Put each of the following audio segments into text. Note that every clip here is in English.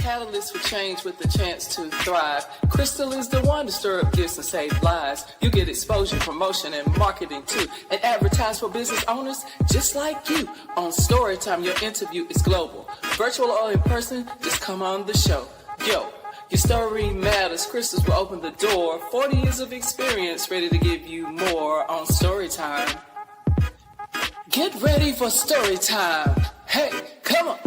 catalyst for change with the chance to thrive. Crystal is the one to stir up gifts and save lives. You get exposure, promotion, and marketing too. And advertise for business owners just like you. On Storytime, your interview is global. Virtual or in person, just come on the show. Yo, your story matters. Crystals will open the door. 40 years of experience, ready to give you more on Storytime. Get ready for Storytime. Hey, come on.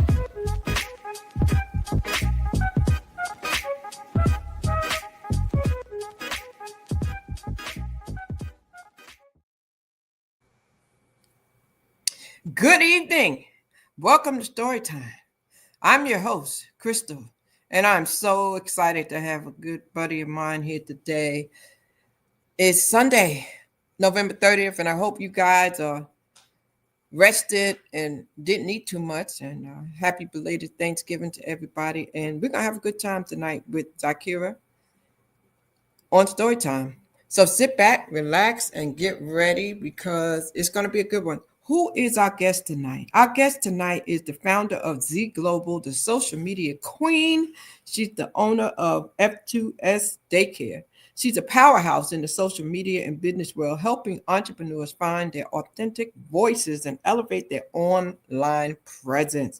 Good evening. Welcome to Storytime. I'm your host, Crystal, and I'm so excited to have a good buddy of mine here today. It's Sunday, November 30th, and I hope you guys are rested and didn't eat too much. And happy belated Thanksgiving to everybody. And we're going to have a good time tonight with Zakira on Storytime. So sit back, relax, and get ready because it's going to be a good one. Who is our guest tonight? Our guest tonight is the founder of Z Global, the social media queen. She's the owner of F2S Daycare. She's a powerhouse in the social media and business world, helping entrepreneurs find their authentic voices and elevate their online presence.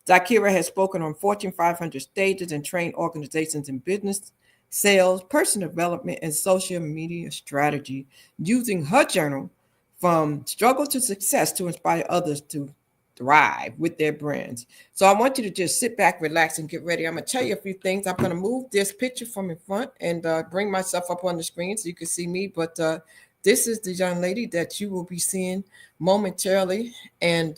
Zakira has spoken on Fortune 500 stages and trained organizations in business, sales, personal development, and social media strategy, using her journal from struggle to success to inspire others to thrive with their brands. So I want you to just sit back, relax, and get ready. I'm going to tell you a few things. I'm going to move this picture from in front and bring myself up on the screen so you can see me. But this is the young lady that you will be seeing momentarily. And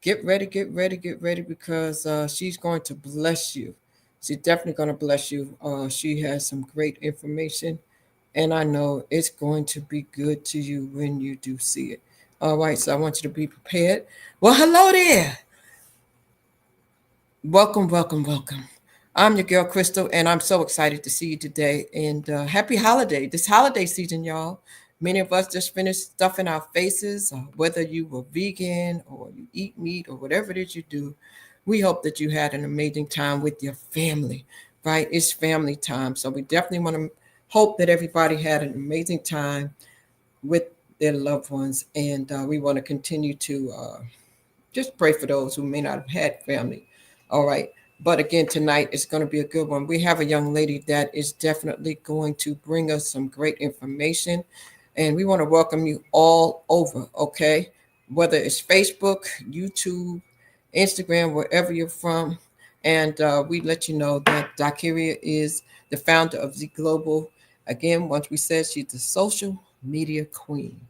get ready, because she's going to bless you. She's definitely going to bless you. She has some great information. And I know it's going to be good to you when you do see it. All right, so I want you to be prepared. Well, hello there. Welcome. I'm your girl, Crystal, and I'm so excited to see you today. And happy holiday. This holiday season, y'all. Many of us just finished stuffing our faces, whether you were vegan or you eat meat or whatever it is you do. We hope that you had an amazing time with your family, right? It's family time. So we definitely want to hope that everybody had an amazing time with their loved ones. And we want to continue to just pray for those who may not have had family. All right. But again, tonight is going to be a good one. We have a young lady that is definitely going to bring us some great information. And we want to welcome you all over, okay? Whether it's Facebook, YouTube, Instagram, wherever you're from. And we let you know that Zakira is the founder of Z Global. Again, once we said she's the social media queen.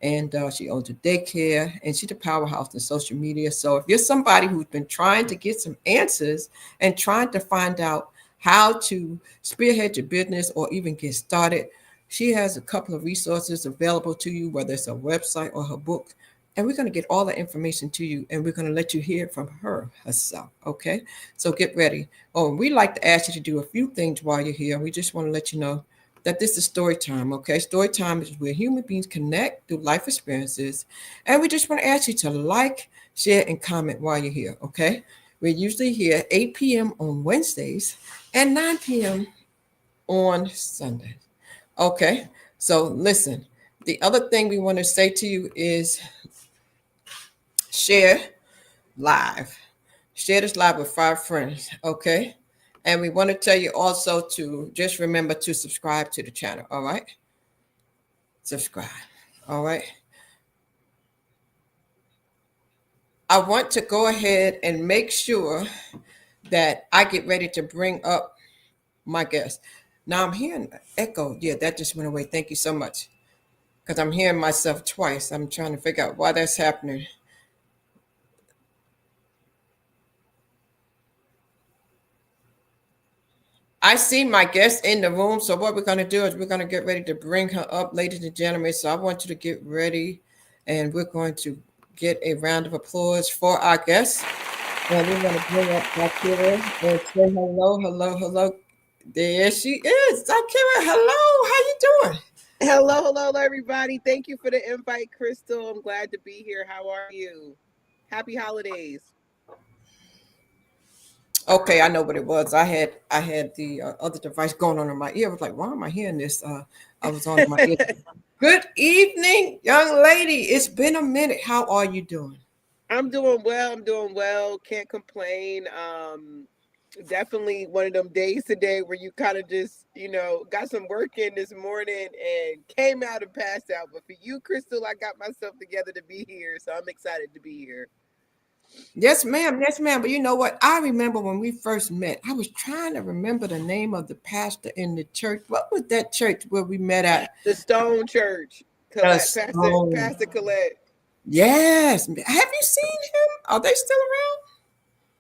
And she owns a daycare, and she's a powerhouse in social media. So if you're somebody who's been trying to get some answers and trying to find out how to spearhead your business or even get started, she has a couple of resources available to you, whether it's a website or her book. And we're going to get all the information to you, and we're going to let you hear from her herself, okay? So get ready. Oh, we like to ask you to do a few things while you're here. We just want to let you know that this is story time, okay? Story time is where human beings connect through life experiences. And we just want to ask you to like, share, and comment while you're here, okay? We're usually here 8 p.m. on Wednesdays and 9 p.m. on Sundays, okay? So listen, the other thing we want to say to you is share live. Share this live with 5 friends, okay? And we want to tell you also to just remember to subscribe to the channel, all right? Subscribe, all right? I want to go ahead and make sure that I get ready to bring up my guest. Now I'm hearing echo. Yeah, that just went away. Thank you so much. Because I'm hearing myself twice. I'm trying to figure out why that's happening. I see my guest in the room. So what we're going to do is we're going to get ready to bring her up, ladies and gentlemen. So I want you to get ready, and we're going to get a round of applause for our guest. And we're going to bring up Zakira and say hello. There she is. Zakira, hello. How you doing? Hello, everybody. Thank you for the invite, Crystal. I'm glad to be here. How are you? Happy holidays. Okay, I know what it was. I had the other device going on in my ear. I was like, why am I hearing this? I was on my ear. Good evening, young lady. It's been a minute. How are you doing? I'm doing well. I'm doing well. Can't complain. Definitely one of them days today where you kind of just, got some work in this morning and came out and passed out. But for you, Crystal, I got myself together to be here, so I'm excited to be here. Yes, ma'am. Yes, ma'am. But you know what? I remember when we first met. I was trying to remember the name of the pastor in the church. What was that church where we met at? The Stone Church, The Colette, Stone. Pastor Colette. Yes. Have you seen him? Are they still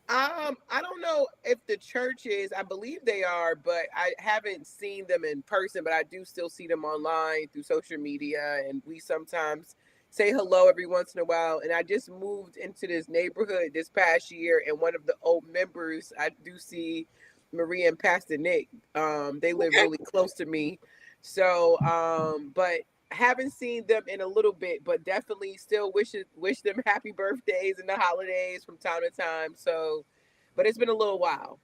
I don't know if the church is. I believe they are, but I haven't seen them in person. But I do still see them online through social media, and we sometimes say hello every once in a while. And I just moved into this neighborhood this past year, and one of the old members, I do see Maria and Pastor Nick. They live around? really close to me, so but haven't seen them in a little bit, but definitely still wish them happy birthdays and the holidays from time to time. So, but it's been a little while.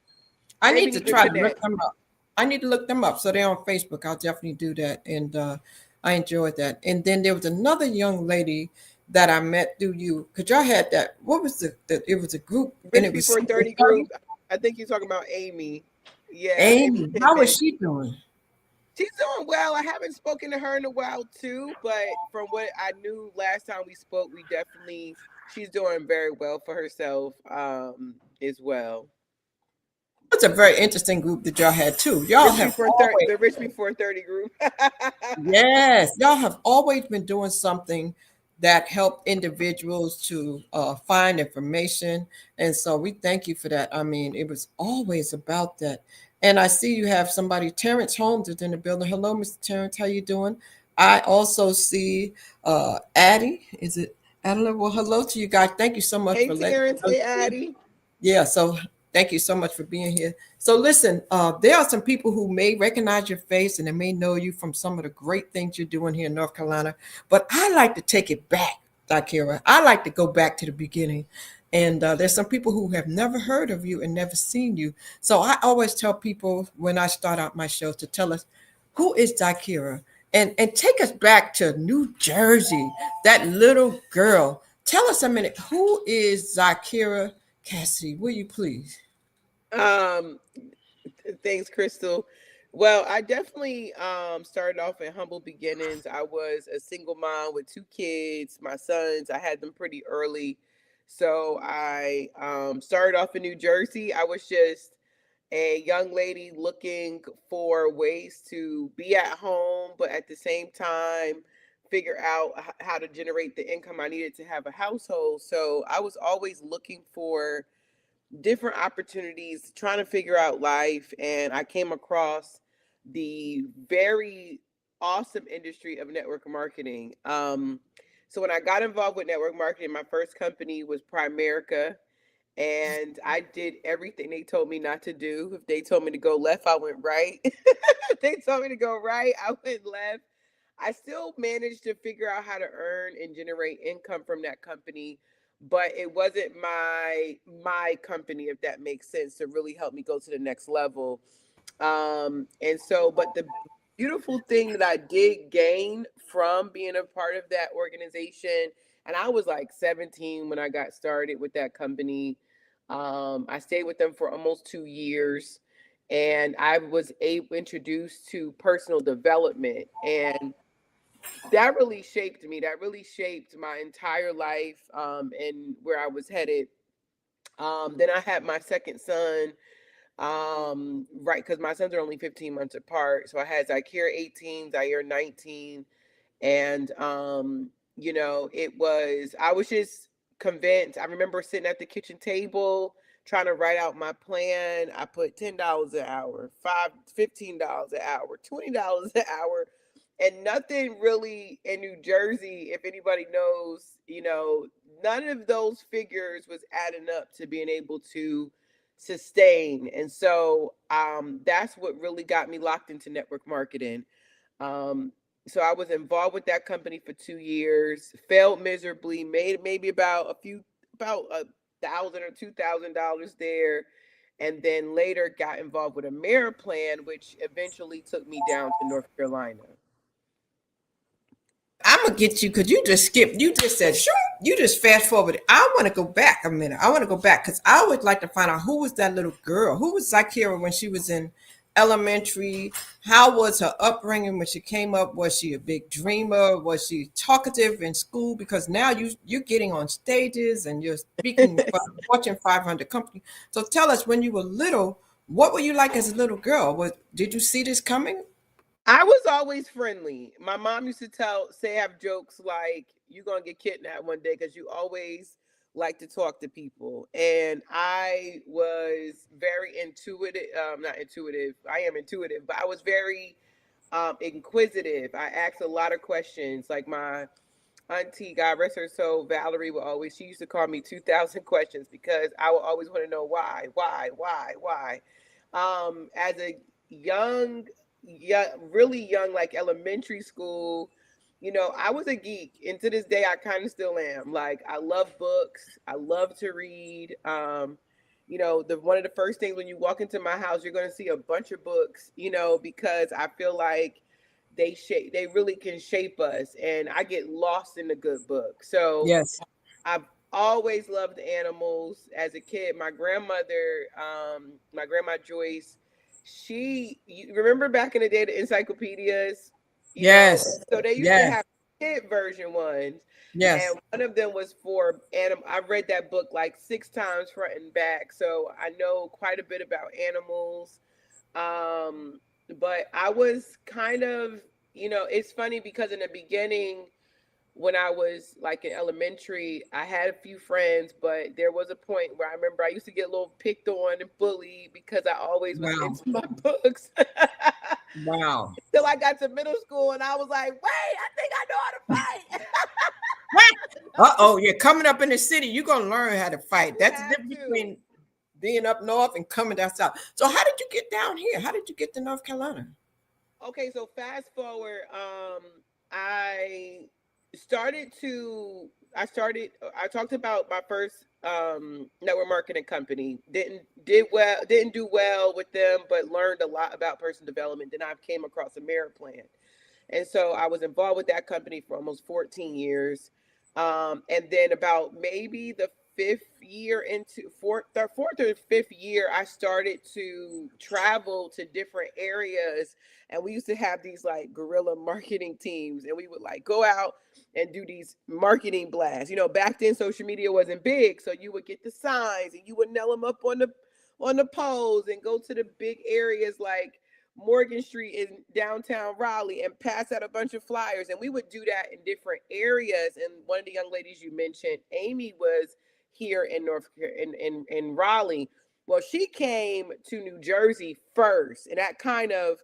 I Maybe need to need to try to look connect. them up. I need to look them up. So they're on Facebook. I'll definitely do that. And I enjoyed that. And then there was another young lady that I met through you. Because y'all had that. What was it was a group and Rich it was Before something 30 30. group. I think you're talking about Amy. Yeah, Amy Amy, how is Pittman. she doing? She's doing well. I haven't spoken to her in a while too, but from what I knew last time we spoke, we definitely she's doing very well for herself as well. It's a very interesting group that y'all had too. Y'all have always The Rich Before 30 group. Yes, y'all have always been doing something that helped individuals to find information, and so we thank you for that. I mean, it was always about that. And I see you have somebody, Terrence Holmes, is in the building. Hello, Mr. Terrence, how you doing? I also see Addie. Is it Adeline? Well, hello to you guys. Thank you so much Hey for letting Terrence, us hey in. Addie. Yeah, so thank you so much for being here. So listen, there are some people who may recognize your face and they may know you from some of the great things you're doing here in North Carolina. But I like to take it back, Dakira. I like to go back to the beginning. And there's some people who have never heard of you and never seen you. So I always tell people when I start out my show to tell us, who is Dakira? And take us back to New Jersey, that little girl. Tell us a minute, who is Zakira Cassidy? Will you please? Um, Thanks, Crystal. Well, I definitely started off in humble beginnings. I was a single mom with two kids, my sons. I had them pretty early. So I started off in New Jersey. I was just a young lady looking for ways to be at home, but at the same time, figure out how to generate the income I needed to have a household. So I was always looking for different opportunities, trying to figure out life, and I came across the very awesome industry of network marketing. So when I got involved with network marketing, my first company was Primerica, and I did everything they told me not to do. If they told me to go left, I went right. If they told me to go right, I went left. I still managed to figure out how to earn and generate income from that company, but it wasn't my company, if that makes sense, to really help me go to the next level. And so, but the beautiful thing that I did gain from being a part of that organization, and I was like 17 when I got started with that company. I stayed with them for almost 2 years, and I was able introduced to personal development, and that really shaped me. That really shaped my entire life, and where I was headed. Then I had my second son, right, because my sons are only 15 months apart. So I had Zakir 18, Zaire 19, and it was I was just convinced. I remember sitting at the kitchen table trying to write out my plan. I put $10 an hour, $15 an hour, $20 an hour, and nothing really in New Jersey, if anybody knows, none of those figures was adding up to being able to sustain. And so that's what really got me locked into network marketing. um, so I was involved with that company for 2 years, failed miserably, made maybe about $1,000 or $2,000 there. and then later got involved with a merit plan, which eventually took me down to North Carolina. I'm gonna get you because you just skipped. You just said, sure. You just fast forward. I want to go back a minute. I want to go back because I would like to find out who was that little girl. Who was Zakira when she was in elementary? How was her upbringing when she came up? Was she a big dreamer? Was she talkative in school? Because now you're getting on stages and you're speaking for Fortune 500 company. So tell us, when you were little, what were you like as a little girl? Did you see this coming? I was always friendly. My mom used to have jokes like, "You're gonna get kidnapped one day because you always like to talk to people." And I was very intuitive. Not intuitive. I am intuitive, but I was very inquisitive. I asked a lot of questions. Like my auntie, God rest her soul, Valerie she used to call me 2,000 questions because I would always want to know why. As a young, yeah, really young, like elementary school, I was a geek, and to this day, I kind of still am. Like, I love books. I love to read. The one of the first things when you walk into my house, you're going to see a bunch of books. Because I feel like they really can shape us, and I get lost in a good book. So Yes. I've always loved animals. As a kid, my grandmother, my grandma Joyce, you remember back in the day the encyclopedias, Yes. so they used to Yes. have kid version ones. Yes. And one of them was for animal. I read that book like 6 times front and back, so I know quite a bit about animals. But I was kind of, it's funny because in the beginning, when I was like in elementary, I had a few friends, but there was a point where I remember I used to get a little picked on and bullied because I always was Wow. into my books. Wow. Till I got to middle school and I was like, wait, I think I know how to fight. Uh-oh, you're coming up in the city. You're gonna learn how to fight. You That's the have difference to. between being up north and coming down south. So how did you get down here? How did you get to North Carolina? Okay, so fast forward, I started to I talked about my first network marketing company. Didn't do well with them, but learned a lot about personal development. Then I came across a merit plan. And so I was involved with that company for almost 14 years. And then about maybe the fourth or fifth year, I started to travel to different areas. And we used to have these like guerrilla marketing teams, and we would like go out and do these marketing blasts. Back then social media wasn't big, so you would get the signs and you would nail them up on the poles and go to the big areas like Morgan Street in downtown Raleigh and pass out a bunch of flyers. And we would do that in different areas. And one of the young ladies you mentioned, Amy, was here in Raleigh. Well, she came to New Jersey first, and that kind of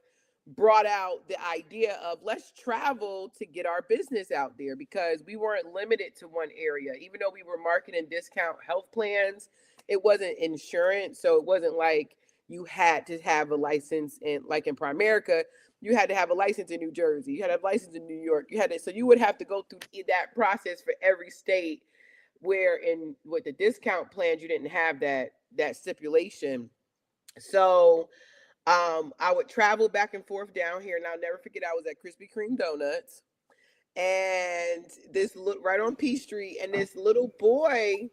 brought out the idea of let's travel to get our business out there, because we weren't limited to one area. Even though we were marketing discount health plans, it wasn't insurance, so it wasn't like you had to have a license in Primerica. You had to have a license in New Jersey. You had to have a license in New York. So you would have to go through that process for every state, where with the discount plans, you didn't have that stipulation. So I would travel back and forth down here, and I'll never forget, I was at Krispy Kreme Donuts, and right on P Street, and this little boy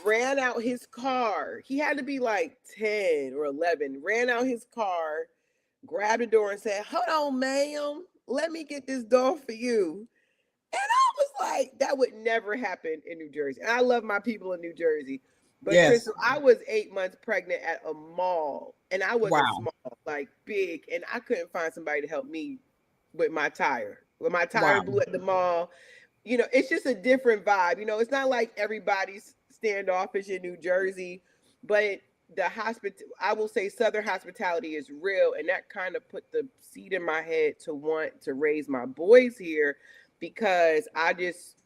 ran out his car. He had to be like 10 or 11. Ran out his car, grabbed the door and said, "Hold on, ma'am. Let me get this door for you." And I was like, that would never happen in New Jersey. And I love my people in New Jersey. But Yes. Crystal, I was 8 months pregnant at a mall, and I wasn't Wow. small, like big, and I couldn't find somebody to help me with my tire. When my tire Wow. blew at the mall, it's just a different vibe. It's not like everybody's standoffish in New Jersey, but I will say Southern hospitality is real, and that kind of put the seed in my head to want to raise my boys here, because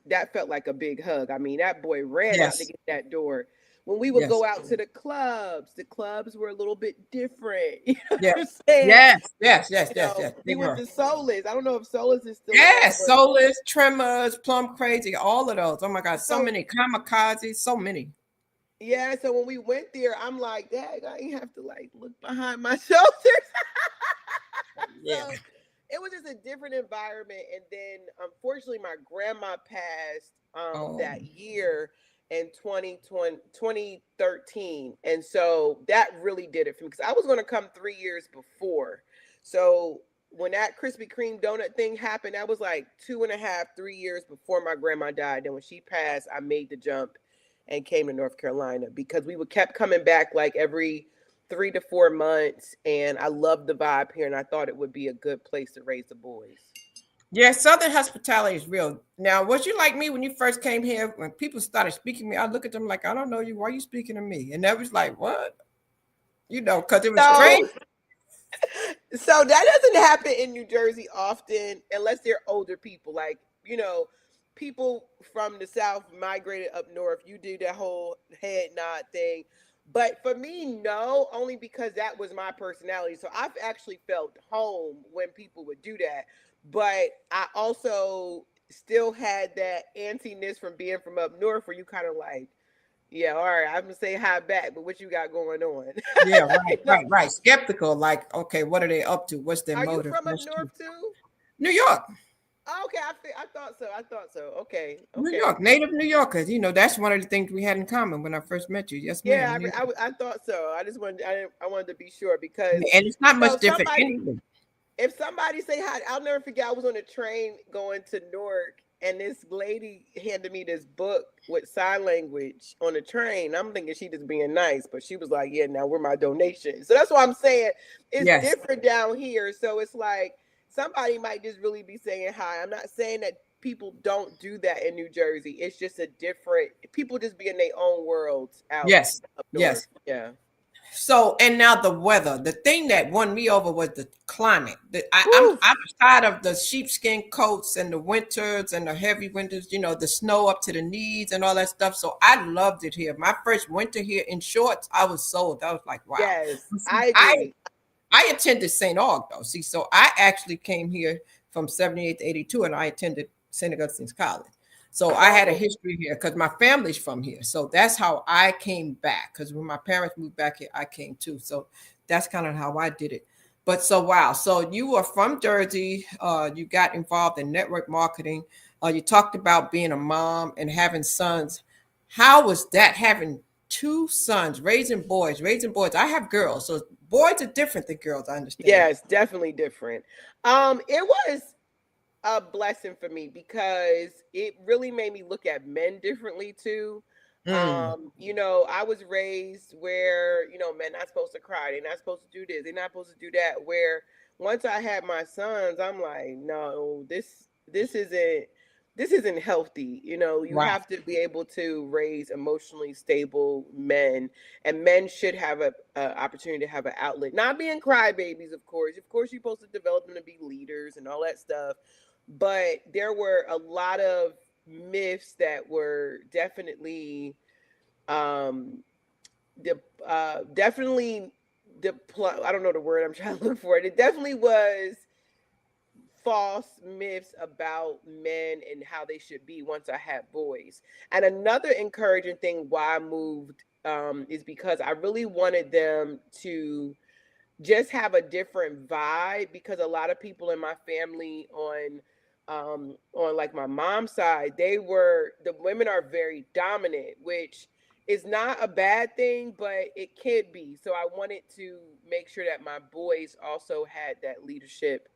that felt like a big hug. I mean, that boy ran out to get that door. When we would go out to the clubs were a little bit different. You know what I'm saying? Yes. We went to Soulless. I don't know if Soulless is still Yes, Soulless, Tremors, Plum Crazy, all of those. Oh my God, so So- many. Kamikaze, so many. Yeah, so when we went there, I'm like, Dad, I ain't have to like look behind my shoulders. Yeah. So it was just a different environment. And then unfortunately my grandma passed Oh, that year in 2013. And so that really did it for me because I was going to come 3 years before. So when that Krispy Kreme donut thing happened, that was like 2.5, 3 years before my grandma died. And when she passed, I made the jump and came to North Carolina because we would kept coming back like every 3 to 4 months, and I loved the vibe here, and I thought it would be a good place to raise the boys. yeah. Southern hospitality is real. Now, was you like me when you first came here? When people started speaking to me, I look at them like, I don't know you. Why are you speaking to me? And that was like, what? Because it was So, strange. so that doesn't happen in New Jersey often, unless they're older people, like people from the South migrated up north. You do that whole head nod thing. But for me, no, only because that was my personality. So I've actually felt home when people would do that. But I also still had that antsiness from being from up north where you kind of like, yeah, all right, I'm gonna say hi back, but what you got going on? Yeah, right, You know? right, right. Skeptical, like, okay, what are they up to? What's their Are you motive? from up That's true. north too? New York, Oh, okay, I thought so. I thought so. Okay, New okay. York, native New Yorkers. That's one of the things we had in common when I first met you. Yes, Yeah, ma'am. New York. I thought so. I just wanted I wanted to be sure because And it's not much so different somebody anyway. if somebody say hi, I'll never forget. I was on a train going to Newark, and this lady handed me this book with sign language on the train. I'm thinking she just being nice, but she was like, "Yeah, now we're my donation." So that's why I'm saying it's Yes, different down here. So it's like somebody might just really be saying hi. I'm not saying that people don't do that in New Jersey. It's just a different. People just be in their own worlds out yes, up north. yes. Yeah. So, and now the weather. The thing that won me over was the climate. Whew. I'm tired of the sheepskin coats and the winters and the heavy winters. The snow up to the knees and all that stuff. So I loved it here. My first winter here in shorts, I was sold. I was like, wow. Yes, See, I I agree. I attended St. Aug though. See, so I actually came here from 78 to 82, and I attended St. Augustine's College. So I had a Oh, history here because my family's from here. So that's how I came back. Because when my parents moved back here, I came too. So that's kind of how I did it. But so wow. So you were from Jersey. You got involved in network marketing. You talked about being a mom and having sons. How was that having two sons, raising boys, raising boys? I have girls, so boys are different than girls. I understand that. yes, definitely different. It was a blessing for me because it really made me look at men differently too. Mm, I was raised where, men not supposed to cry, they're not supposed to do this, they're not supposed to do that. Where once I had my sons, I'm like, no, this isn't healthy. You right. have to be able to raise emotionally stable men, and men should have a opportunity to have an outlet, not being crybabies. Of course you're supposed to develop them to be leaders and all that stuff, but there were a lot of myths that were definitely um definitely I don't know the word I'm trying to look for. It definitely was false myths about men and how they should be once I had boys. And another encouraging thing why I moved is because I really wanted them to just have a different vibe, because a lot of people in my family on like my mom's side, the women are very dominant, which is not a bad thing, but it could be. So I wanted to make sure that my boys also had that leadership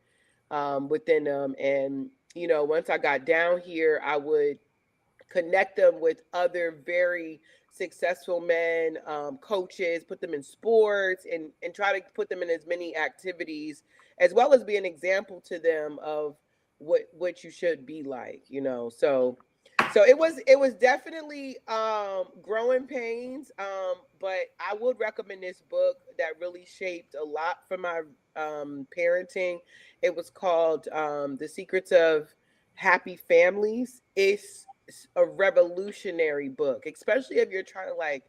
within them. And once I got down here, I would connect them with other very successful men, coaches, put them in sports, and try to put them in as many activities, as well as be an example to them of what you should be like. So it was definitely growing pains, but I would recommend this book that really shaped a lot for my parenting. It was called The Secrets of Happy Families. It's a revolutionary book, especially if you're trying to like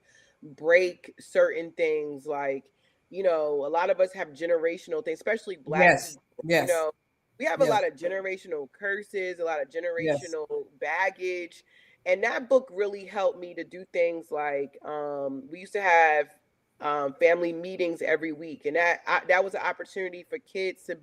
break certain things, like a lot of us have generational things, especially black Yes, people. you yes, know we have a yes, lot of generational curses, a lot of yes. generational baggage, And that book really helped me to do things like we used to have family meetings every week, and that was an opportunity for kids to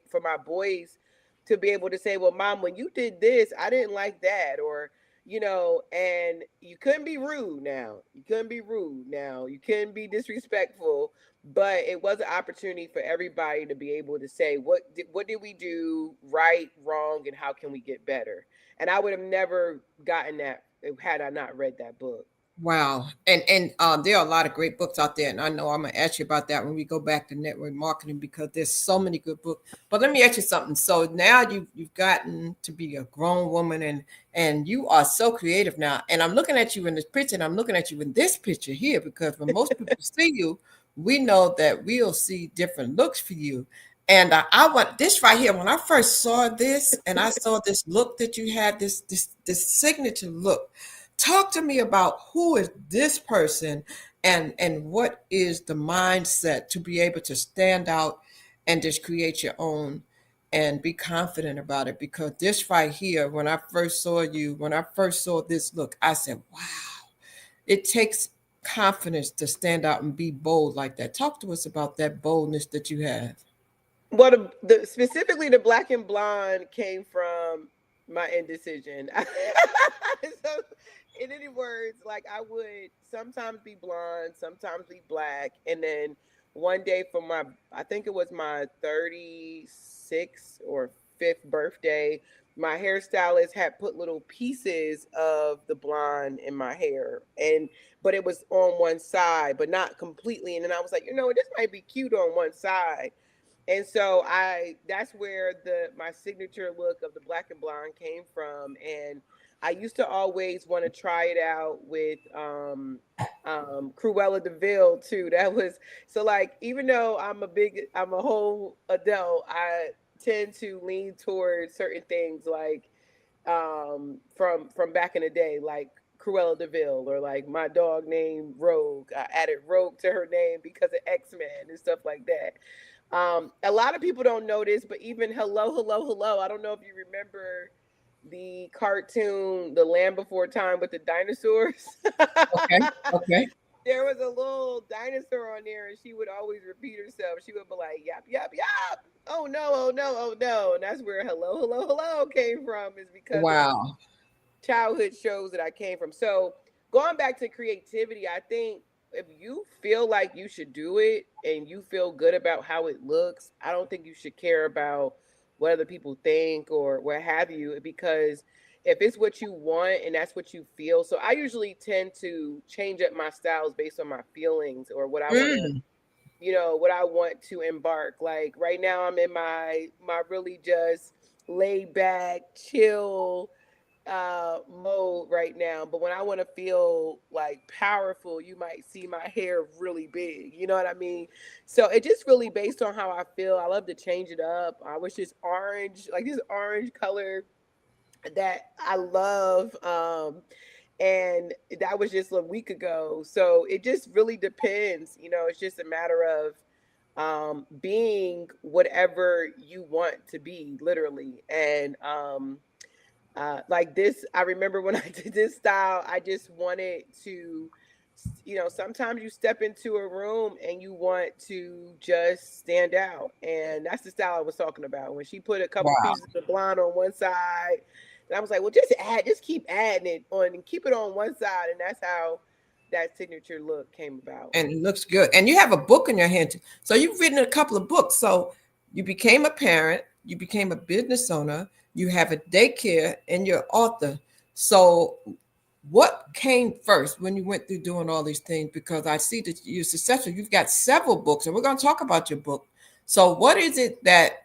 for my boys to be able to say, "Well, Mom, when you did this, I didn't like that," or and you couldn't be rude now. You couldn't be rude now. You couldn't be disrespectful. But it was an opportunity for everybody to be able to say, what did we do right, wrong, and how can we get better? And I would have never gotten that had I not read that book. Wow. And there are a lot of great books out there. And I know I'm gonna ask you about that when we go back to network marketing because there's so many good books. But let me ask you something. So now you've gotten to be a grown woman and you are so creative now. And I'm looking at you in this picture and I'm looking at you in this picture here because when most people see you, we know that we'll see different looks for you. And I want this right here. When I first saw this and I saw this look that you had, this signature look. Talk to me about who is this person and what is the mindset to be able to stand out and just create your own and be confident about it. Because this right here, when I first saw you, when I first saw this look, I said, wow, it takes confidence to stand out and be bold like that. Talk to us about that boldness that you have. Well, specifically the black and blonde came from my indecision. So, in any words, like I would sometimes be blonde, sometimes be black, and then one day for I think it was my 36th or 5th birthday, my hairstylist had put little pieces of the blonde in my hair, and but it was on one side, but not completely. And then I was like, this might be cute on one side. And so that's where my signature look of the black and blonde came from. And I used to always want to try it out with Cruella Deville too. That was so, like, even though I'm a whole adult, I tend to lean towards certain things like from back in the day, like Cruella Deville, or like my dog named Rogue. I added Rogue to her name because of X-Men and stuff like that. A lot of people don't know this, but even Hello, Hello, Hello. I don't know if you remember the cartoon, The Land Before Time with the dinosaurs. Okay. Okay. There was a little dinosaur on there, and she would always repeat herself. She would be like, "Yap, yap, yap. Oh no, oh no, oh no." And that's where Hello, Hello, Hello came from, is because of Wow. childhood shows that I came from. So going back to creativity, I think if you feel like you should do it and you feel good about how it looks, I don't think you should care about what other people think or what have you, because if it's what you want and that's what you feel. So I usually tend to change up my styles based on my feelings or what I want to, Mm. what I want to embark. Like right now I'm in my really just laid back, chill mode right now. But when I want to feel like powerful, you might see my hair really big, you know what I mean? So it just really based on how I feel. I love to change it up. I wish this orange, like this orange color that I love, and that was just a week ago. So it just really depends. It's just a matter of being whatever you want to be, literally. And like this, I remember when I did this style, I just wanted to, sometimes you step into a room and you want to just stand out. And that's the style I was talking about. When she put a couple Wow. pieces of blonde on one side, and I was like, well, just keep adding it on and keep it on one side. And that's how that signature look came about. And it looks good. And you have a book in your hand. So you've written a couple of books. So you became a parent, you became a business owner, you have a daycare, and you're author. So what came first when you went through doing all these things? Because I see that you're successful. You've got several books, and we're going to talk about your book. So what is it that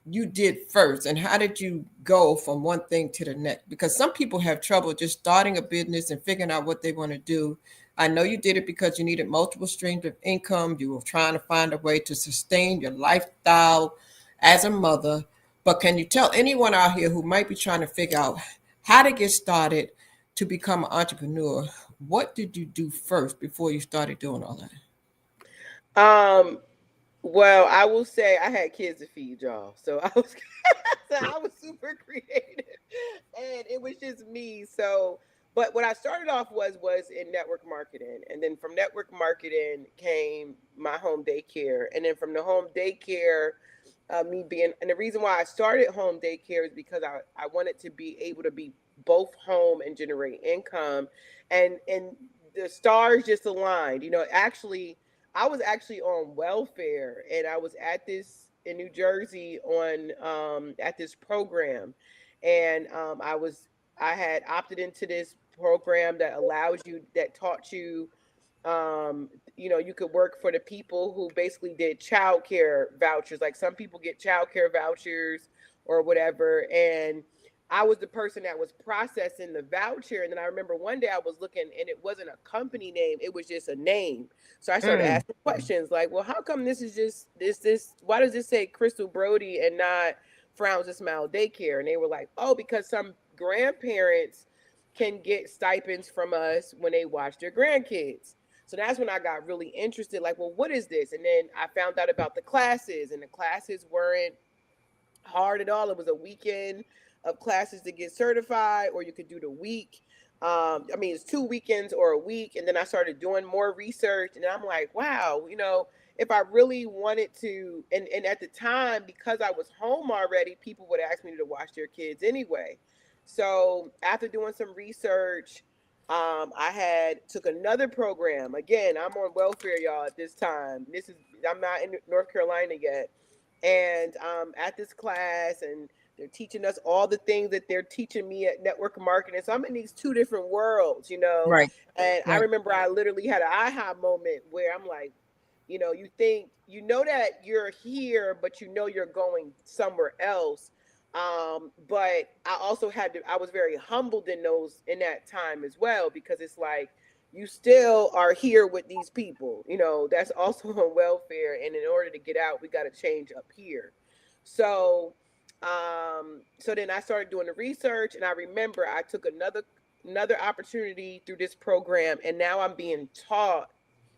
you did first, and how did you go from one thing to the next? Because some people have trouble just starting a business and figuring out what they want to do. I know you did it because you needed multiple streams of income. You were trying to find a way to sustain your lifestyle as a mother. But can you tell anyone out here who might be trying to figure out how to get started to become an entrepreneur, what did you do first before you started doing all that? Um, well, I will say I had kids to feed, y'all. So I was so I was super creative. And it was just me. So But what I started off was in network marketing, and then from network marketing came my home daycare, and then from the home daycare, me being, and the reason why I started home daycare is because I wanted to be able to be both home and generate income, and the stars just aligned. Actually, I was actually on welfare, and I was at this in New Jersey on at this program, and I had opted into this program that allows you, that taught you, you could work for the people who basically did childcare vouchers. Like some people get childcare vouchers or whatever. And I was the person that was processing the voucher. And then I remember one day I was looking and it wasn't a company name, it was just a name. So I started Mm. asking questions like, well, how come this is just why does this say Crystal Brody and not Frowns and Smile Daycare? And they were like, oh, because some grandparents can get stipends from us when they watch their grandkids. So that's when I got really interested, like, well, what is this? And then I found out about the classes, and the classes weren't hard at all. It was a weekend of classes to get certified, or you could do the week. It's 2 weekends or a week. And then I started doing more research, and I'm like, wow, if I really wanted to, and at the time, because I was home already, people would ask me to watch their kids anyway. So after doing some research, I had took another program. Again, I'm on welfare, y'all, at this time. I'm not in North Carolina yet, and at this class, and they're teaching us all the things that they're teaching me at network marketing. So I'm in these two different worlds. Right. And I Right. remember I literally had an aha moment where I'm like, you think, that you're here, but you're going somewhere else. But I also I was very humbled in that time as well, because it's like, you still are here with these people, that's also on welfare. And in order to get out, we got to change up here. So, so then I started doing the research, and I remember I took another opportunity through this program, and now I'm being taught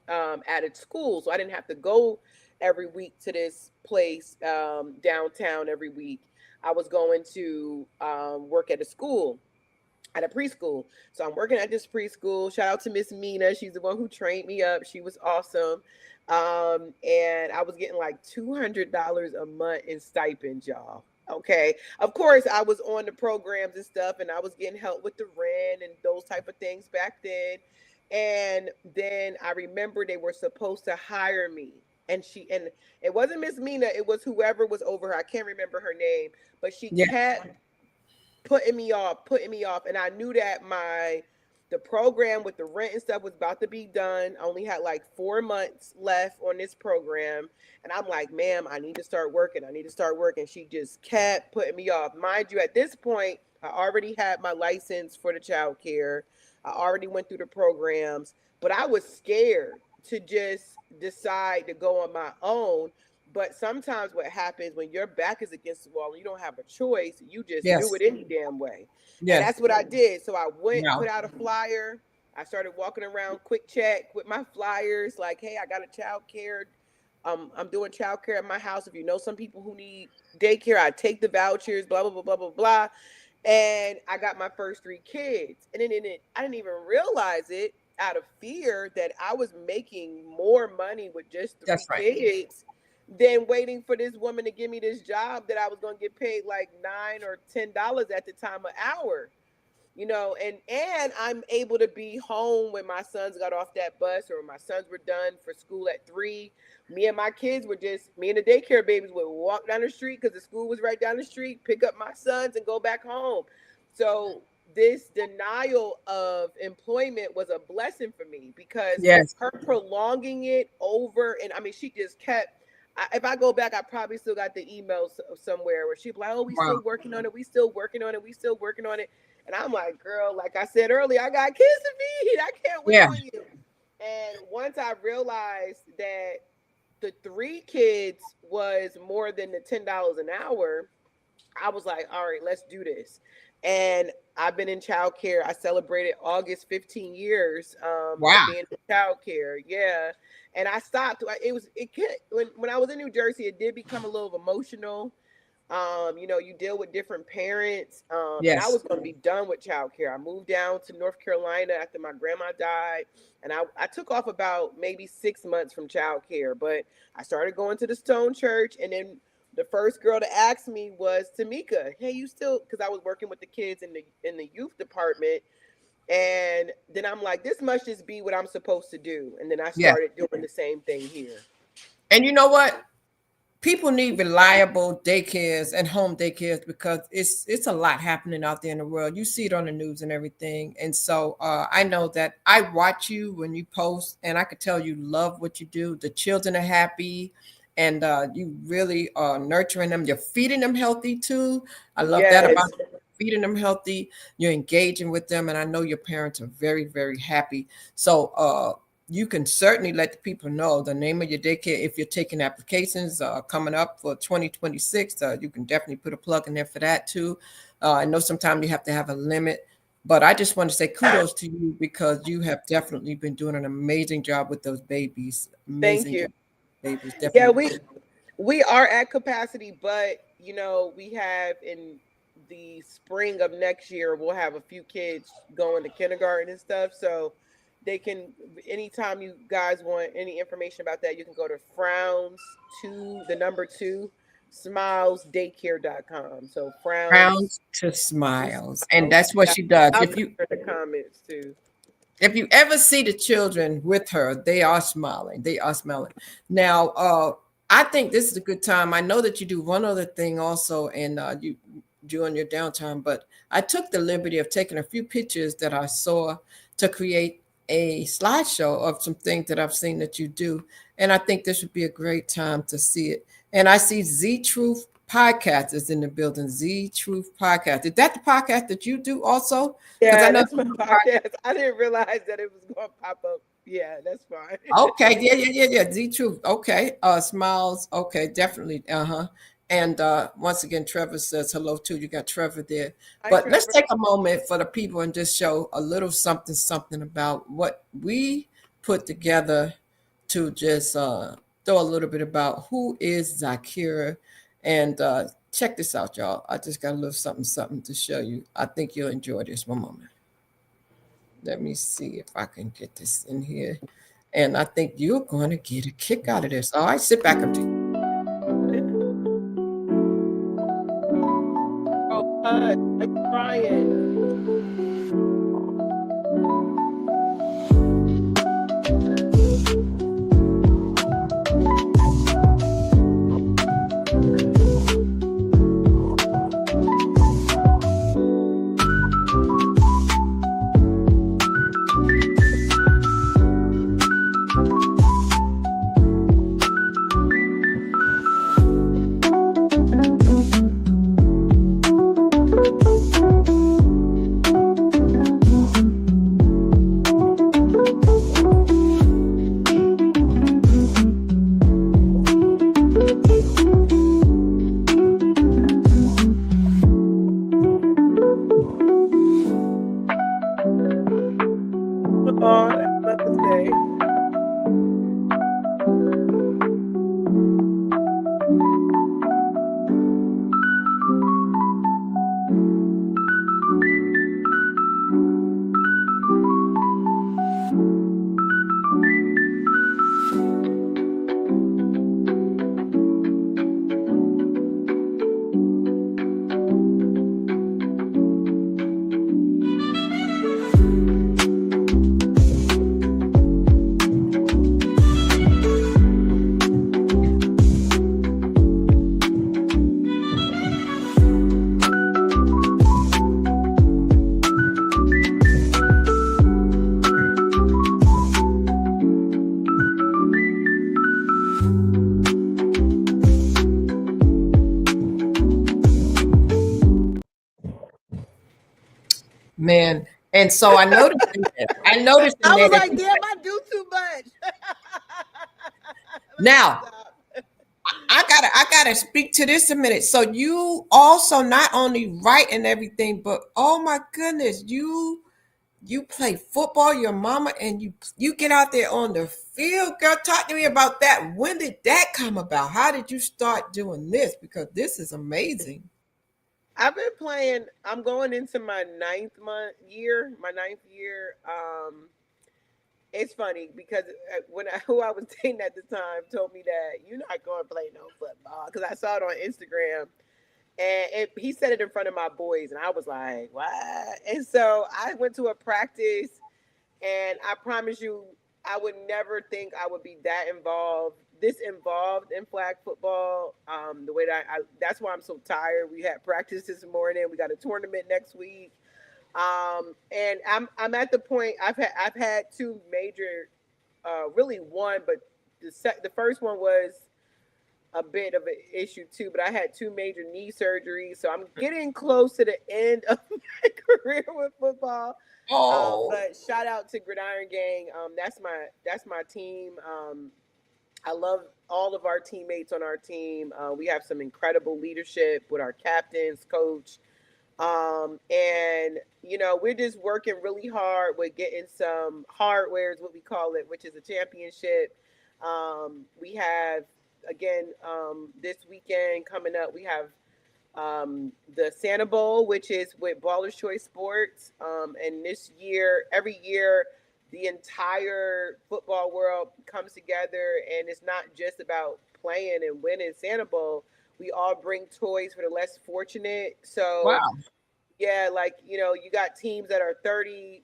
at a school. So I didn't have to go every week to this place downtown every week. I was going to work at a school, at a preschool. So I'm working at this preschool. Shout out to Miss Mina. She's the one who trained me up. She was awesome. And I was getting like $200 a month in stipends, y'all. Okay. Of course, I was on the programs and stuff, and I was getting help with the rent and those type of things back then. And then I remember they were supposed to hire me. And it wasn't Miss Mina, it was whoever was over her. I can't remember her name, but she Yeah. kept putting me off. And I knew that the program with the rent and stuff was about to be done. I only had like 4 months left on this program. And I'm like, ma'am, I need to start working. I need to start working. She just kept putting me off. Mind you, at this point, I already had my license for the child care. I already went through the programs, but I was scared to just decide to go on my own. But sometimes what happens when your back is against the wall and you don't have a choice, you just do Yes. it any damn way. And Yes. that's what I did. So I went, Wow. put out a flyer. I started walking around quick check with my flyers, like, hey, I got a child care. I'm doing child care at my house. If you know some people who need daycare, I take the vouchers, blah, blah, blah, blah, blah, blah. And I got my first 3 kids. And then I didn't even realize it, out of fear, that I was making more money with just three That's right. kids than waiting for this woman to give me this job that I was going to get paid like $9 or $10 at the time an hour. And I'm able to be home when my sons got off that bus, or my sons were done for school at 3. Me and the daycare babies would walk down the street, because the school was right down the street, pick up my sons and go back home. So this denial of employment was a blessing for me, because Yes. her prolonging it over, and I mean, she just kept. If I go back, I probably still got the emails somewhere where she'd be like, "Oh, we Wow. still working on it. We still working on it. We still working on it." And I'm like, girl, like I said earlier, I got kids to feed. I can't wait Yeah. on you. And once I realized that the 3 kids was more than the $10 an hour, I was like, all right, let's do this. And I've been in childcare. I celebrated August 15 years of Wow. being in childcare. Yeah. And I stopped. It was, it when I was in New Jersey, it did become a little emotional, You deal with different parents. And I Yes. was going to be done with childcare. I moved down to North Carolina after my grandma died. And I took off about maybe 6 months from childcare. But I started going to the Stone Church. And then the first girl to ask me was Tamika. Hey, you still, because I was working with the kids in the youth department. And then I'm like, this must just be what I'm supposed to do. And then I Yes. started doing the same thing here. And you know what? People need reliable daycares and home daycares because it's a lot happening out there in the world. You see it on the news and everything. And so I know that I watch you when you post, and I could tell you love what you do. The children are happy, and you really are nurturing them. You're feeding them healthy too. I love that Yes. about you. Feeding them healthy. You're engaging with them, and I know your parents are very, very happy. So you can certainly let the people know the name of your daycare. If you're taking applications coming up for 2026, you can definitely put a plug in there for that too. I know sometimes you have to have a limit, but I just want to say kudos to you because you have definitely been doing an amazing job with those babies. Thank Amazing you. job, babies. Yeah, Definitely. we are at capacity, but we have in the spring of next year, we'll have a few kids going to kindergarten and stuff. So they can, anytime you guys want any information about that, you can go to frowns to the number two smilesdaycare.com. So frowns Frowns to to smiles, and smiles. that's what Yeah, she does. I'll put it in the comments too. If you ever see the children with her, they are smiling. They are smiling. Now, I think this is a good time. I know that you do one other thing also, and you during your downtime. But I took the liberty of taking a few pictures that I saw to create a slideshow of some things that I've seen that you do, and I think this would be a great time to see it. And I see Z Truth Podcast is in the building. Z Truth Podcast. Is that the podcast that you do also? Because I Yeah, know. that's my podcast. I didn't realize that it was going to pop up. Yeah, that's fine. Okay, yeah. Z Truth. Okay. Smiles. Okay, definitely. Uh-huh. And once again, Trevor says hello too. You got Trevor there. Hi, But let's Trevor. take a moment for the people and just show a little something about what we put together to just throw a little bit about who is Zakira. And check this out, y'all. I just got a little something to show you. I think you'll enjoy this. One moment. Let me see if I can get this in here. And I think you're going to get a kick out of this. All right, sit back up. Oh, I'm crying. Oh, that's Mother's Day. Man. And so I noticed in there, I was that like, damn, I do too much. Let me now stop. I gotta speak to this a minute. So you also not only write and everything, but oh my goodness, you you play football, your mama, and you get out there on the field. Girl, talk to me about that. When did that come about? How did you start doing this? Because this is amazing. I've been playing. I'm going into my ninth year. It's funny because when who I was dating at the time told me that you're not going to play no football because I saw it on Instagram and he said it in front of my boys and I was like, what? And so I went to a practice and I promise you, I would never think I would be that involved in flag football. The way that that's why I'm so tired. We had practice this morning. We got a tournament next week. And I'm at the point I've had two major, really one, but the first one was a bit of an issue too. But I had two major knee surgeries, so I'm getting close to the end of my career with football. Oh, But shout out to Gridiron Gang. That's my team. I love all of our teammates on our team. We have some incredible leadership with our captains, coach, and we're just working really hard with getting some hardware, is what we call it, which is a championship. We have again this weekend coming up. We have the Santa Bowl, which is with Baller's Choice Sports. And this year, every year, the entire football world comes together, and it's not just about playing and winning Santa Bowl. We all bring toys for the less fortunate. So wow. yeah, like you got teams that are 30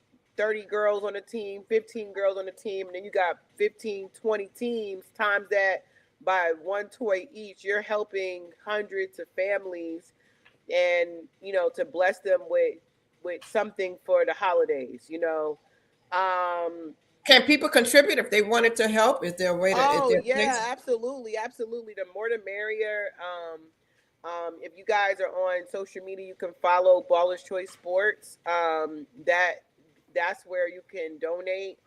girls on a team, 15 girls on a team, and then you got 15, 20 teams times that by one toy each. You're helping hundreds of families and to bless them with something for the holidays. um Can people contribute if they wanted to help? Is there a way to, is Oh there a yeah, place? absolutely, absolutely. The more the merrier. If you guys are on social media, you can follow Baller's Choice Sports. That's where you can donate.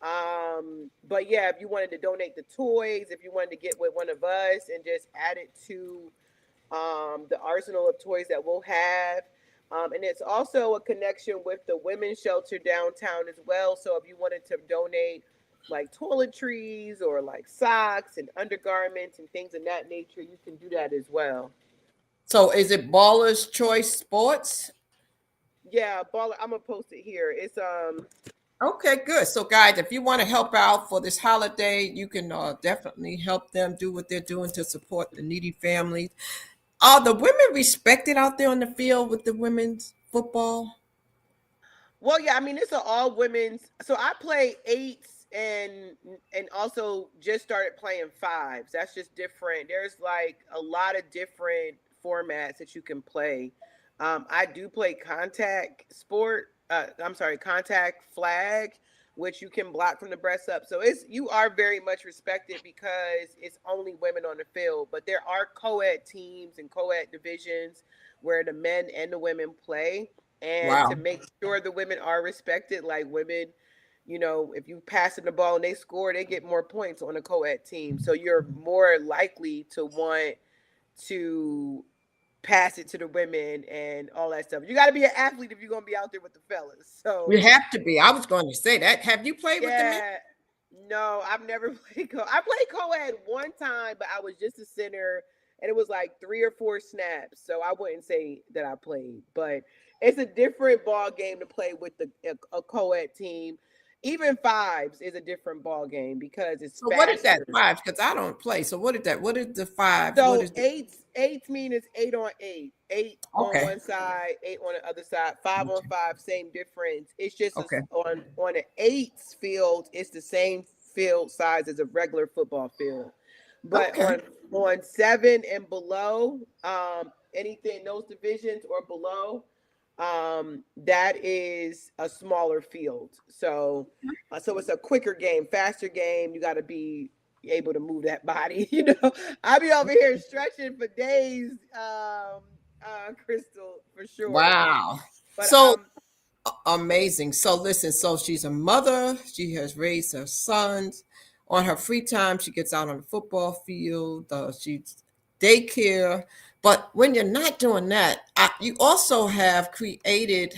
But yeah, if you wanted to donate the toys, if you wanted to get with one of us and just add it to the arsenal of toys that we'll have. And it's also a connection with the women's shelter downtown as well. So if you wanted to donate like toiletries or like socks and undergarments and things of that nature, you can do that as well. So is it Baller's Choice Sports? Yeah, baller. I'm gonna post it here. It's Okay, good. So, guys, if you want to help out for this holiday, you can definitely help them do what they're doing to support the needy families. Are the women respected out there on the field with the women's football? Well, yeah, I mean it's an all women's. So I play eights and also just started playing fives. That's just different. There's like a lot of different formats that you can play. I do play contact sport. I'm sorry, contact flag, which you can block from the breast up. So you are very much respected because it's only women on the field. But there are co-ed teams and co-ed divisions where the men and the women play, and to Wow. make sure the women are respected, like women, if you pass them the ball and they score, they get more points on a co-ed team. So you're more likely to want to pass it to the women and all that stuff. You got to be an athlete if you're going to be out there with the fellas. So You have to be. I was going to say that. Have you played with the men? yeah, no, I've never played I played co-ed one time, but I was just a center, and it was like 3 or 4 snaps. So I wouldn't say that I played, but it's a different ball game to play with a co-ed team. Even fives is a different ball game because it's So what is that? faster. Fives? Because I don't play. So what is that? What is the fives? What So is the eights mean it's 8 on 8, 8 on okay? one side, 8 on the other side, 5 on 5, same difference. It's just Okay. on an eights field, it's the same field size as a regular football field. But Okay. on seven and below, anything those divisions or below, that is a smaller field. So it's a quicker game, faster game. You got to be able to move that body. I be over here stretching for days, Crystal, for sure. Wow. But So amazing. So listen, so she's a mother. She has raised her sons. On her free time, she gets out on the football field. She's daycare. But when you're not doing that, you also have created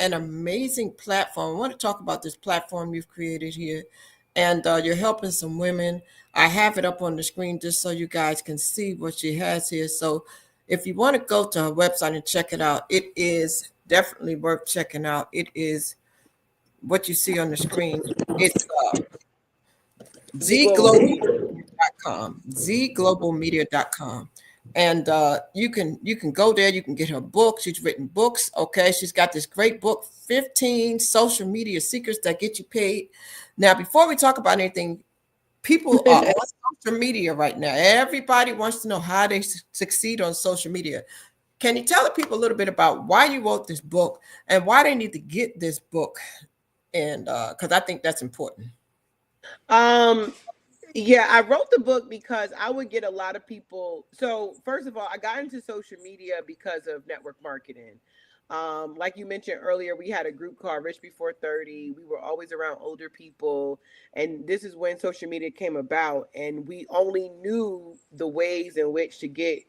an amazing platform. I want to talk about this platform you've created here, and you're helping some women. I have it up on the screen just so you guys can see what she has here. So if you want to go to her website and check it out, it is definitely worth checking out. It is what you see on the screen. It's Z Global Media. zglobalmedia.com, zglobalmedia.com. And you can go there, you can get her book. She's written books. Okay, she's got this great book, 15 social media secrets that get you paid. Now, before we talk about anything, people are on social media right now. Everybody wants to know how they succeed on social media. Can you tell the people a little bit about why you wrote this book and why they need to get this book? And because I think that's important. Um, Yeah, I wrote the book because I would get a lot of people. So, first of all, I got into social media because of network marketing. Like you mentioned earlier, we had a group called Rich Before 30. We were always around older people. And this is when social media came about. And we only knew the ways in which to get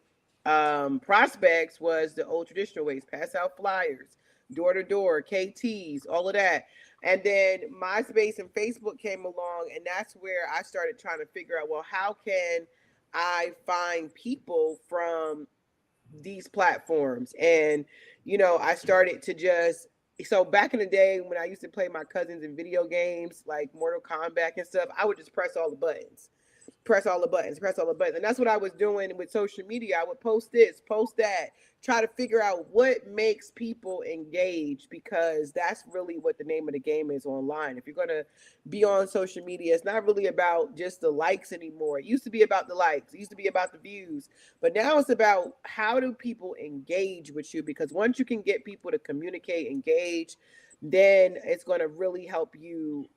prospects was the old traditional ways, pass out flyers, door to door, KTs, all of that. And then MySpace and Facebook came along, and that's where I started trying to figure out, well, how can I find people from these platforms? And, I started to just, so back in the day when I used to play my cousins in video games like Mortal Kombat and stuff, I would just press all the buttons, press all the buttons, press all the buttons. And that's what I was doing with social media. I would post this, post that, try to figure out what makes people engage, because that's really what the name of the game is online. If you're going to be on social media, it's not really about just the likes anymore. It used to be about the likes, it used to be about the views, but now it's about how do people engage with you, because once you can get people to communicate, engage, then it's going to really help you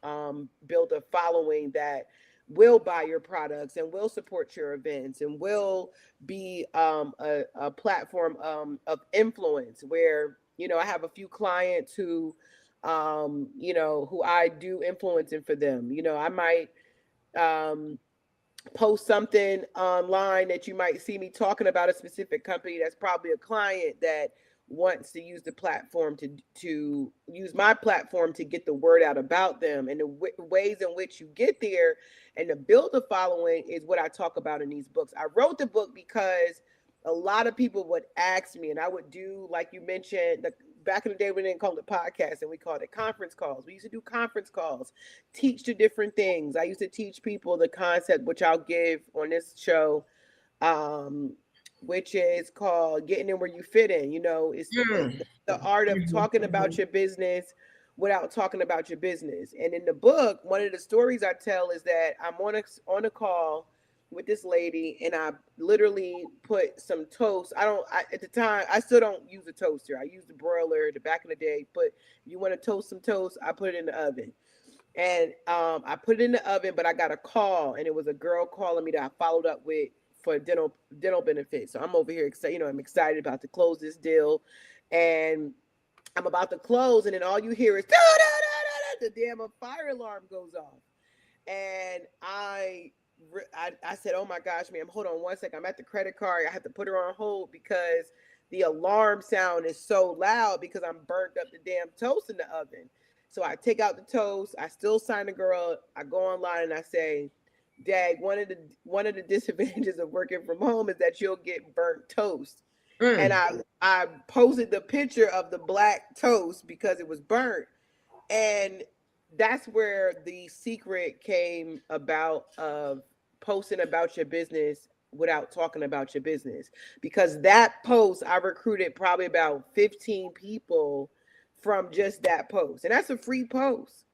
build a following that will buy your products and will support your events and will be a platform of influence where, I have a few clients who I do influencing for them. I might um, post something online that you might see me talking about a specific company that's probably a client that wants to use the platform to use my platform to get the word out about them, and the ways in which you get there and to build a following is what I talk about in these books. I wrote the book because a lot of people would ask me, and I would do, like you mentioned, back in the day we didn't call it podcast and we called it conference calls. We used to do conference calls, teach the different things. I used to teach people the concept, which I'll give on this show, um, which is called getting in where you fit in. It's Mm. the art of talking about your business without talking about your business. And in the book, one of the stories I tell is that I'm on a call with this lady, and I literally put some toast. At the time, I still don't use a toaster. I use the broiler. The back in the day, but you want to toast some toast, I put it in the oven. And I put it in the oven, but I got a call, and it was a girl calling me that I followed up with for dental benefits. So I'm over here excited. I'm excited about to close this deal, and I'm about to close, and then all you hear is da, da, da, da, da, the damn fire alarm goes off, and I said, "Oh my gosh, ma'am, hold on one second. I'm at the credit card. I have to put her on hold because the alarm sound is so loud because I'm burnt up the damn toast in the oven." So I take out the toast. I still sign the girl. I go online and I say, "Dag, one of the disadvantages of working from home is that you'll get burnt toast." And Mm. I posted the picture of the black toast because it was burnt, and that's where the secret came about of posting about your business without talking about your business, because that post I recruited probably about 15 people from just that post, and that's a free post.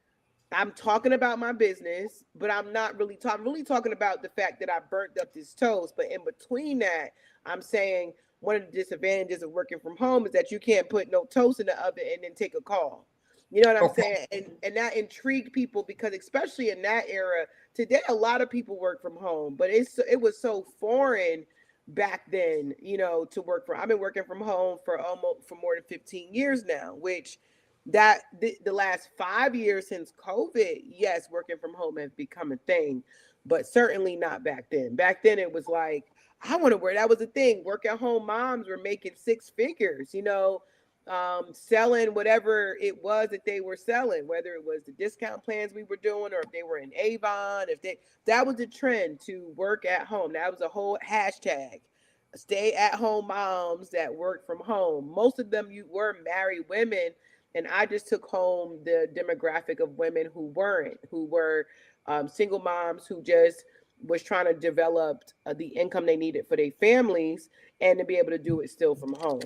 I'm talking about my business, but I'm not really talking. I'm really talking about the fact that I burnt up this toast. But in between that, I'm saying one of the disadvantages of working from home is that you can't put no toast in the oven and then take a call. You know what I'm Okay. saying? And that intrigued people because especially in that era, today a lot of people work from home, but it was so foreign back then, to work from. I've been working from home for more than 15 years now, which that the last 5 years since COVID, yes, working from home has become a thing, but certainly not back then. Back then, it was like, I want to work. That was the thing. Work at home moms were making six figures, selling whatever it was that they were selling, whether it was the discount plans we were doing, or if they were in Avon, if they, that was the trend to work at home. That was a whole hashtag. Stay at home moms that work from home. Most of them you were married women, and I just took home the demographic of women who weren't, who were single moms who just was trying to develop the income they needed for their families and to be able to do it still from home.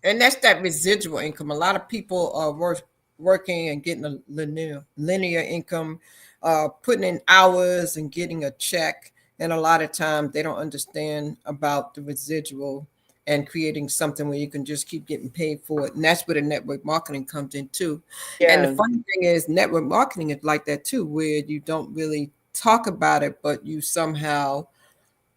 And that's that residual income. A lot of people are working and getting a linear income, putting in hours and getting a check. And a lot of times they don't understand about the residual and creating something where you can just keep getting paid for it. And that's where the network marketing comes in too. And the Yeah. funny thing is, network marketing is like that too, where you don't really talk about it, but you somehow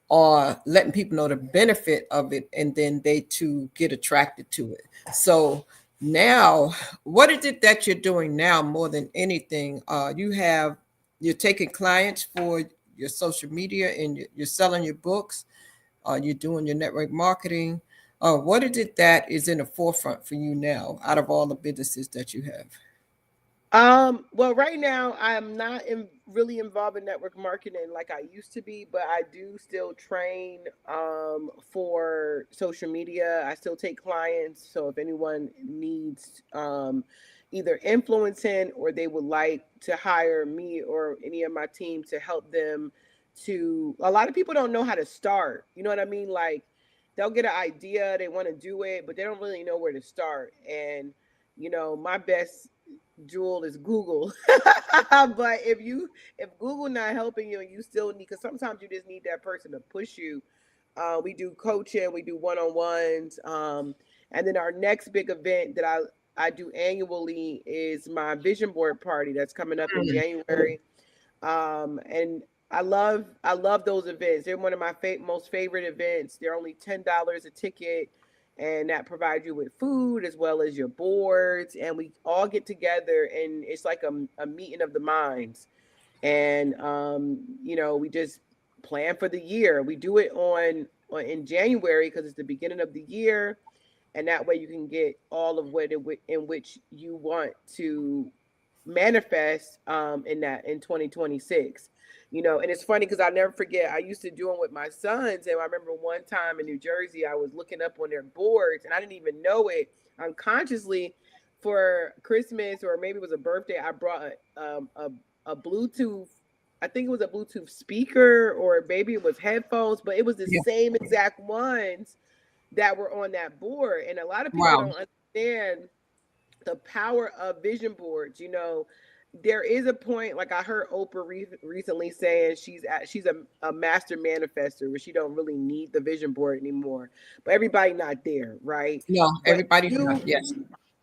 or letting people know the benefit of it, and then they too get attracted to it. So now, what is it that you're doing now more than anything? You're taking clients for your social media, and you're selling your books. You're doing your network marketing. What is it that is in the forefront for you now, out of all the businesses that you have? Well, right now I'm not really involved in network marketing like I used to be, but I do still train for social media. I still take clients, so if anyone needs either influencing or they would like to hire me or any of my team to help them to, a lot of people don't know how to start. You know what I mean? Like they'll get an idea, they want to do it, but they don't really know where to start. And my best jewel is Google. But if Google not helping you and you still need, because sometimes you just need that person to push you. We do coaching, we do one-on-ones, and then our next big event that I do annually is my vision board party that's coming up in January. And I love those events. They're one of my most favorite events. They're only $10 a ticket, and that provides you with food as well as your boards. And we all get together, and it's like a meeting of the minds. And we just plan for the year. We do it in January because it's the beginning of the year, and that way you can get all of what in which you want to manifest in 2026. And it's funny because I never forget, I used to do them with my sons, and I remember one time in New Jersey I was looking up on their boards and I didn't even know it unconsciously. For Christmas, or maybe it was a birthday, I brought a Bluetooth, I think it was a Bluetooth speaker, or maybe it was headphones, but it was the Yeah. same exact ones that were on that board. And a lot of people Wow. don't understand the power of vision boards. There is a point, like I heard Oprah recently saying she's a master manifester, where she don't really need the vision board anymore. But everybody not there, right? No, But everybody's not. Yes.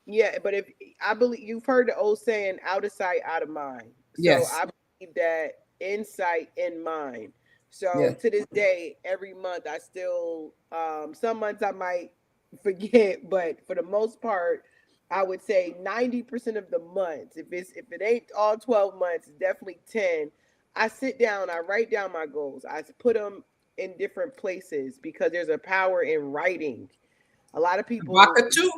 yeah, but if I believe you've heard the old saying, out of sight, out of mind. So Yes. I believe that insight in mind. So Yes. to this day, every month I still, some months I might forget, but for the most part, I would say 90% of the months, if it ain't all 12 months, it's definitely 10. I sit down, I write down my goals. I put them in different places because there's a power in writing. A lot of people, Vodka too.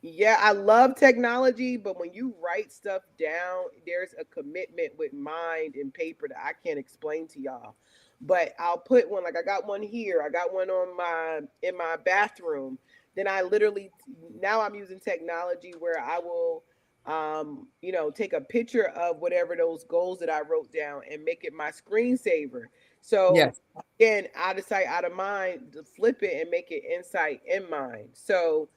yeah, I love technology, but when you write stuff down, there's a commitment with mind and paper that I can't explain to y'all. But I'll put one, like I got one here, I got one on in my bathroom. Then I literally, now I'm using technology where I will take a picture of whatever those goals that I wrote down and make it my screensaver. So Yes. again, out of sight, out of mind, to flip it and make it insight in mind. So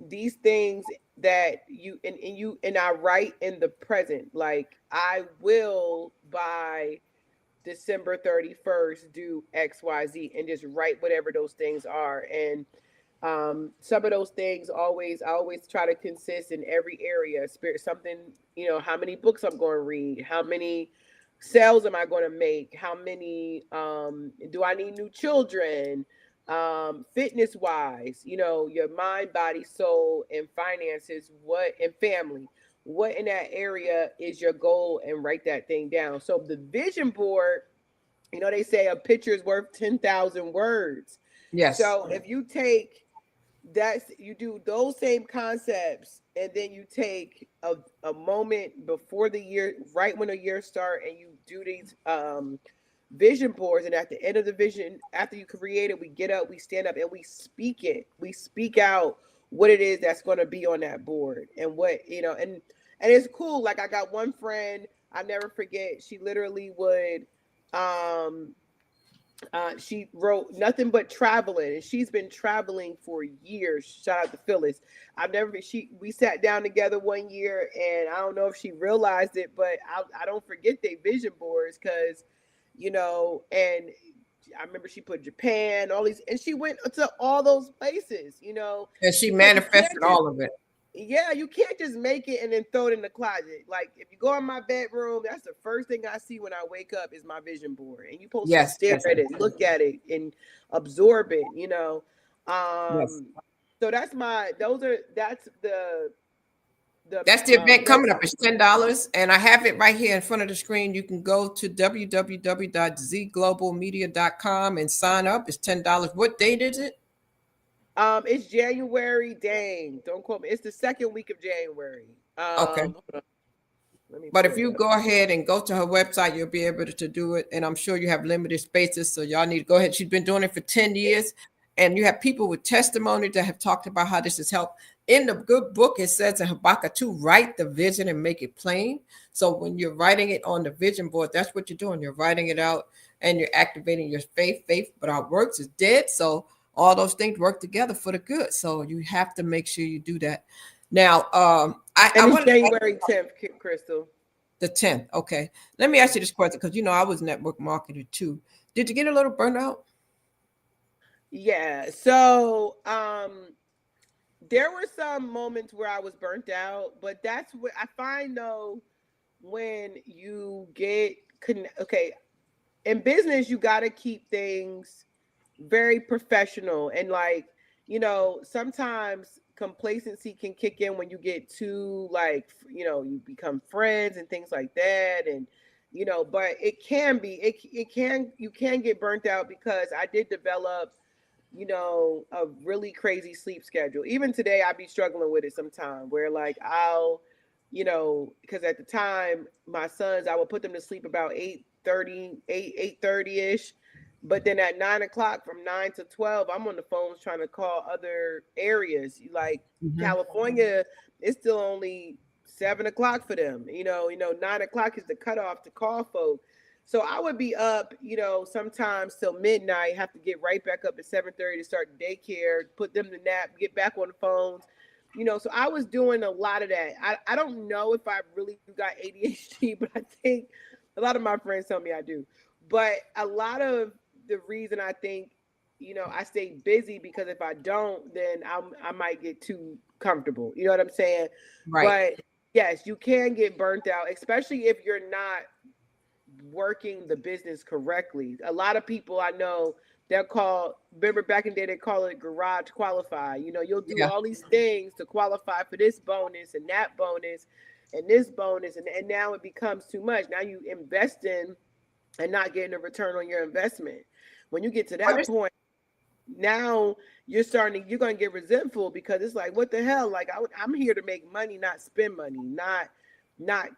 these things that and I write in the present, like I will by December 31st do XYZ, and just write whatever those things are. And some of those things, I always try to consist in every area. Spirit, something, how many books I'm going to read, how many sales am I going to make, how many do I need new children, fitness wise, your mind, body, soul, and finances, what, and family, what in that area is your goal, and write that thing down. So the vision board, they say a picture is worth 10,000 words. Yes. So if you take that's you do those same concepts, and then you take a moment before the year, right when the year start, and you do these vision boards. And at the end of the vision, after you create it, we get up, we stand up, and we speak it. We speak out what it is that's going to be on that board, and what, and it's cool. Like, I got one friend I never forget. She literally would um she wrote nothing but traveling, and she's been traveling for years. Shout out to Phyllis. I've never she We sat down together one year, and I don't know if she realized it, but I don't forget they vision boards, because and I remember she put Japan, all these, and she went to all those places, And she because you can't manifested just all of it. yeah, you can't just make it and then throw it in the closet. Like, if you go in my bedroom, that's the first thing I see when I wake up is my vision board. And you're supposed to Yes, stare yes, at it, look at it, and absorb it. yes. So that's the That's the event web. coming up. It's $10, and I have it right here in front of the screen. You can go to www.zglobalmedia.com and sign up. It's $10. What date is it? It's January. Dang, don't quote me. It's the second week of January. Okay. Hold on, let me But pull if it you up. go ahead and go to her website, you'll be able to do it. And I'm sure you have limited spaces, so y'all need to go ahead. She's been doing it for 10 years. And you have people with testimony that have talked about how this has helped. In the good book, it says in Habakkuk to write the vision and make it plain. So when you're writing it on the vision board, that's what you're doing. You're writing it out and you're activating your faith. Faith without works is dead. So all those things work together for the good. So you have to make sure you do that. Now, I And it's wanted to ask January 10th, Crystal. the 10th. Okay. Let me ask you this question, because I was network marketer too. Did you get a little burnout? Yeah. So, there were some moments where I was burnt out, but that's what I find, though, when you get okay, in business, you got to keep things very professional, and, like, sometimes complacency can kick in when you get too, like, you become friends and things like that. And but you can get burnt out, because I did develop a really crazy sleep schedule. Even today, I be struggling with it sometime, where, like, because at the time, my sons, I would put them to sleep about 8:30 ish. But then at 9 o'clock, from 9 to 12, I'm on the phones trying to call other areas. Like, Mhm. California, it's still only 7 o'clock for them. 9 o'clock is the cutoff to call folks. So I would be up, sometimes till midnight, have to get right back up at 7:30 to start daycare, put them to nap, get back on the phones. So I was doing a lot of that. I don't know if I really got ADHD, but I think a lot of my friends tell me I do. But a lot of the reason I think, I stay busy, because if I don't, then I might get too comfortable. You know what I'm saying? Right. But yes, you can get burnt out, especially if you're not working the business correctly. A lot of people I know, remember back in the day, they call it garage qualify. You'll do Yeah. all these things to qualify for this bonus and that bonus and this bonus. And now it becomes too much. Now you invest in and not getting a return on your investment. When you get to What that is point, now you're going to get resentful, because it's like, what the hell? Like, I'm here to make money, not spend money, not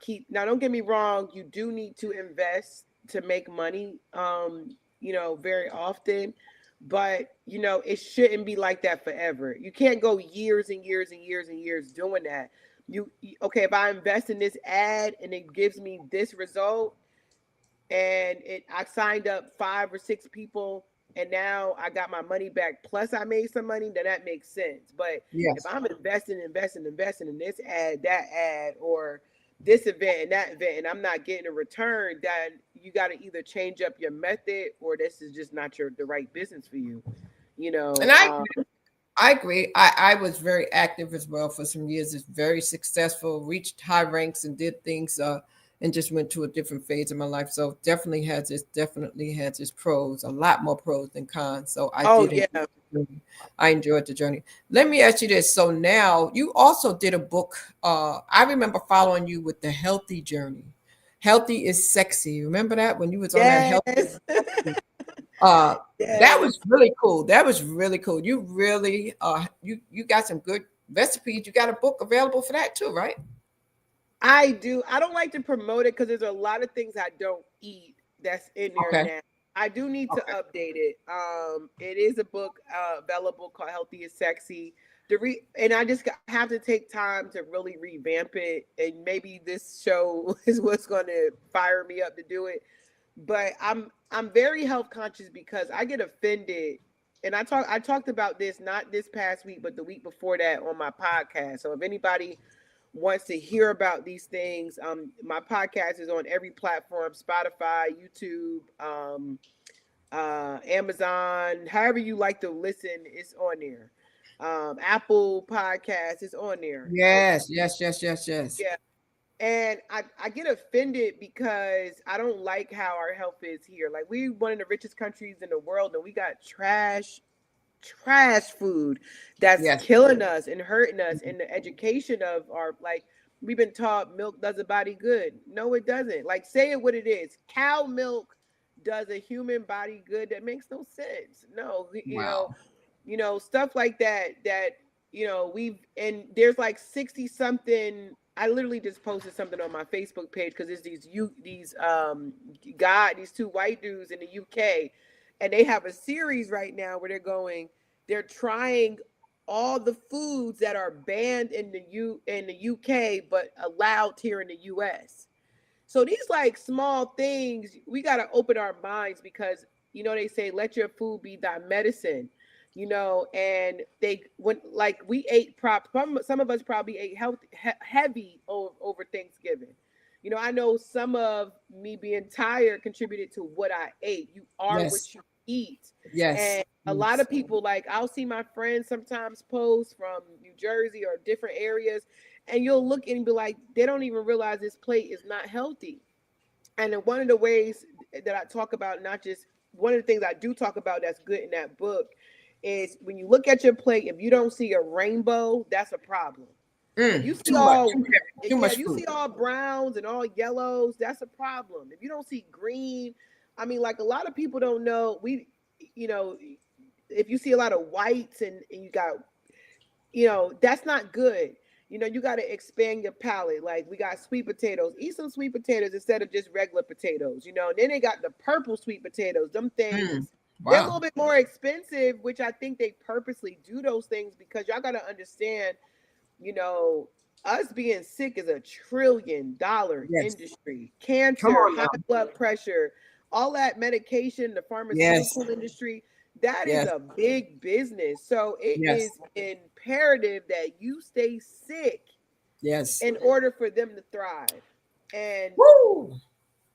keep. Now, don't get me wrong, you do need to invest to make money, very often, but it shouldn't be like that forever. You can't go years and years and years and years doing that. Okay, if I invest in this ad and it gives me this result, and I signed up 5 or 6 people, and now I got my money back, plus I made some money, then that makes sense. But if Yes. I'm investing in this ad, that ad, or this event and that event, and I'm not getting a return, then you got to either change up your method, or this is just not the right business for you. You And know, I agree. I was very active as well for some years. It's very successful, reached high ranks and did things and just went to a different phase of my life. So definitely has its pros, a lot more pros than cons. So I oh did yeah, enjoy the journey. I enjoyed the journey. Let me ask you this. So now you also did a book. I remember following you with the healthy journey. Healthy is sexy. Remember that when you was on that healthy? yes. That Yes. was really cool. That was really cool. You really you got some good recipes. You got a book available for that too, right? I do. I don't like to promote it because there's a lot of things I don't eat that's in there Okay. now. I do need to Okay. update it. It is a book available called Healthy is Sexy. And I just have to take time to really revamp it. And maybe this show is what's going to fire me up to do it. But I'm very health conscious because I get offended. And I talked about this not this past week, but the week before that on my podcast. So if anybody wants to hear about these things, my podcast is on every platform: Spotify, YouTube, Amazon, however you like to listen, it's on there. Apple Podcast is on there. Yes, yes, yes, yes, yes. Yeah. And I get offended because I don't like how our health is here. Like we one of the richest countries in the world and we got trash food that's Yes. killing us and hurting us in the education of our like we've been taught milk does a body good. No, it doesn't. Like say it what it is. Cow milk does a human body good. That makes no sense. No, Wow. stuff like that we've and there's like 60 something. I literally just posted something on my Facebook page because it's these two white dudes in the UK, and they have a series right now where they're trying all the foods that are banned in the UK but allowed here in the US. So these like small things, we got to open our minds because they say let your food be thy medicine. And they when like we ate some of us probably ate heavy over Thanksgiving. I know some of me being tired contributed to what I ate. You are Yes. what you eat. Yes. And a lot Yes. of people, like I'll see my friends sometimes post from New Jersey or different areas, and you'll look and be like, they don't even realize this plate is not healthy. And one of the ways that I talk about, not just one of the things I do talk about that's good in that book, is when you look at your plate, if you don't see a rainbow, that's a problem. If you see Too much. Too all, heavy. Too yeah, much if you food. see all browns and all yellows, that's a problem. If you don't see green, I mean, like a lot of people don't know. You know, if you see a lot of whites and you got that's not good. You got to expand your palate. Like we got sweet potatoes. Eat some sweet potatoes instead of just regular potatoes. Then they got the purple sweet potatoes. Them Mm. things, they're a little Wow. bit more expensive, which I think they purposely do those things because y'all got to understand, you know, us being sick is $1 trillion Yes. industry. Come Cancer, on high now. blood pressure, all that medication, the Yes. pharmaceutical industry, that is Yes. a big business. So it Yes. is imperative that you stay sick Yes. in order for them to thrive. And Woo.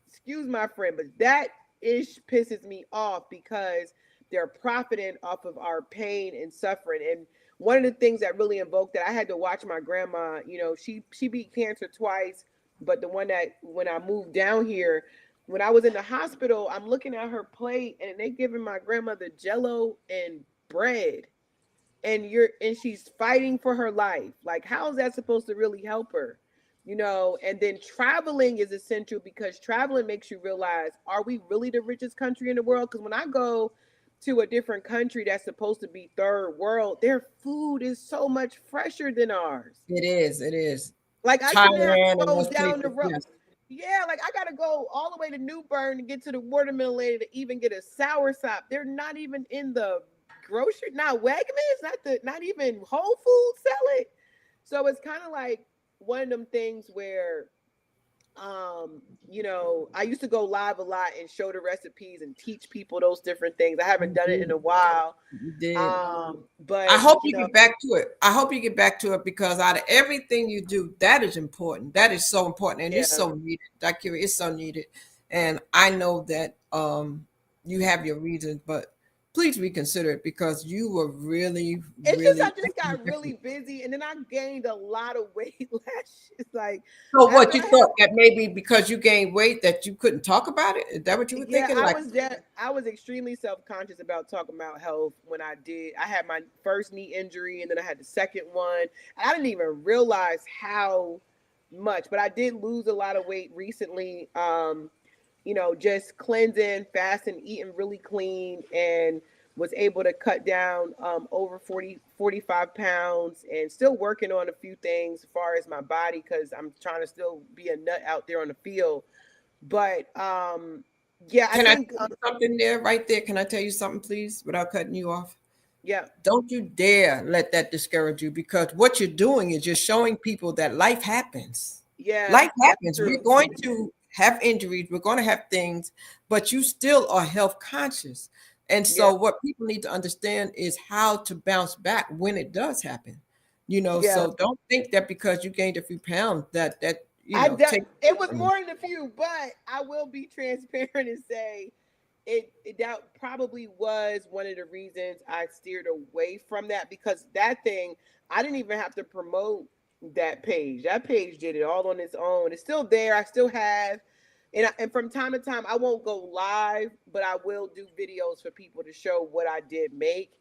excuse my friend, but that ish pisses me off because they're profiting off of our pain and suffering. And one of the things that really invoked that, I had to watch my grandma. She beat cancer twice, but the one that when I moved down here, when I was in the hospital, I'm looking at her plate and they giving my grandmother jello and bread, and she's fighting for her life. Like, how is that supposed to really help her? And then traveling is essential because traveling makes you realize, are we really the richest country in the world? Because when I go to a different country that's supposed to be third world, their food is so much fresher than ours. It is. It is. Like I shouldn't have Thailand to and go those down the places. road. Yes. Yeah, like I gotta go all the way to New Bern to get to the watermelon lady to even get a sour sop. They're not even in the grocery, not Wegmans, not even Whole Foods sell it. So it's kind of like one of them things where I used to go live a lot and show the recipes and teach people those different things. I haven't You done it in did. a while. You did. I But hope you get back to it. I hope you get back to it because out of everything you do, that is important. That is so important, and it's yeah. so needed. That is so needed, and I know that you have your reasons, but please reconsider it because you were really, It's just I really. just got really busy and then I gained a lot of weight last year. Like So what after you I had thought that maybe because you gained weight that you couldn't talk about it? Is that what you were yeah, thinking? Like, I was extremely self-conscious about talking about health when I had my first knee injury and then I had the second one. And I didn't even realize how much, but I did lose a lot of weight recently. just cleansing, fasting, eating really clean, and was able to cut down over 45 pounds, and still working on a few things as far as my body, because I'm trying to still be a nut out there on the field. But yeah, I Can I think tell you something there, right there? Can I tell you something, please, without cutting you off? yeah, Don't you dare let that discourage you, because what you're doing is you're showing people that life happens. yeah, Life that's happens. We're true. going to have injuries, we're going to have things, but you still are health conscious. And Yeah, so, what people need to understand is how to bounce back when it does happen. yeah. So don't think that because you gained a few pounds that take. It was more than a few, but I will be transparent and say that probably was one of the reasons I steered away from that, because that thing, I didn't even have to promote that page. That page did it all on its own. It's still there. I still have, and from time to time, I won't go live, but I will do videos for people to show what I did make.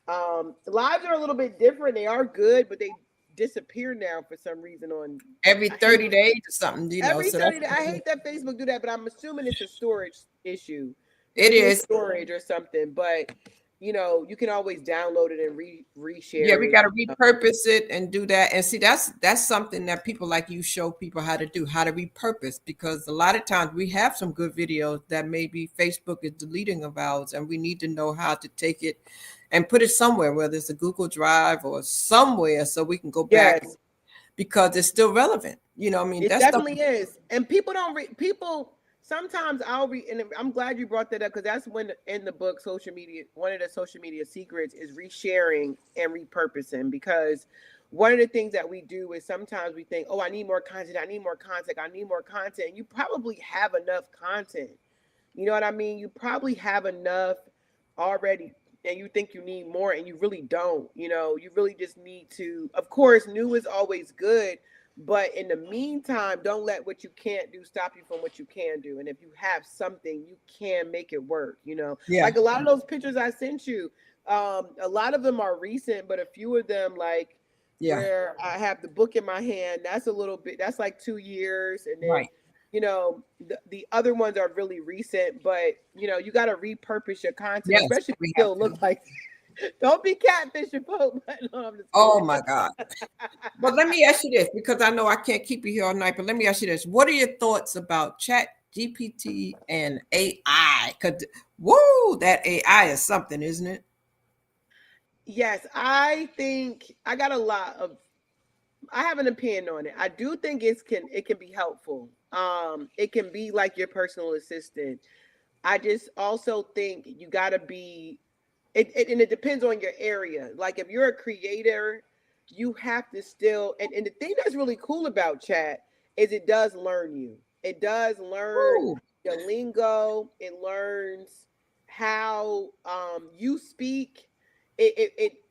Lives are a little bit different. They are good, but they disappear now for some reason on Every I hate 30 days or something, every so that's 30 days. I hate that Facebook do that, but I'm assuming it's a storage issue. it Maybe it's is. storage or something, but you can always download it and Yeah, reshare we it. got to repurpose it and do that. And see, that's something that people like you show people how to do, how to repurpose, because a lot of times we have some good videos that maybe Facebook is deleting of ours, and we need to know how to take it and put it somewhere, whether it's a Google Drive or somewhere, so we can go back Yes, because it's still relevant. I mean, it that stuff. definitely is. And people don't read. People sometimes I'll read, and I'm glad you brought that up, because that's when in the book social media, one of the social media secrets is resharing and repurposing. Because one of the things that we do is sometimes we think, oh, I need more content. I need more content. I need more content. You probably have enough content. You know what I mean? You probably have enough already, and you think you need more, and you really don't. You really just need to, of course, new is always good, but in the meantime, don't let what you can't do stop you from what you can do. And if you have something, you can make it work. Yeah, Like a lot of those pictures I sent you, a lot of them are recent, but a few of them, like yeah, where I have the book in my hand, that's a little bit, that's like 2 years. And then right. the other ones are really recent, but you got to repurpose your content, Yes, especially if we you have still to. look like don't be catfishing folk. No, I'm just Oh kidding. my God. But let me ask you this, because I know I can't keep you here all night, but let me ask you this. What are your thoughts about Chat GPT and AI? Because, whoa, that AI is something, isn't it? Yes, I think I have an opinion on it. I do think it can be helpful. It can be like your personal assistant. I just also think you got to be and it depends on your area. Like if you're a creator, you have to still, and the thing that's really cool about chat is it does learn you. It does learn Ooh, your lingo. It learns how you speak. It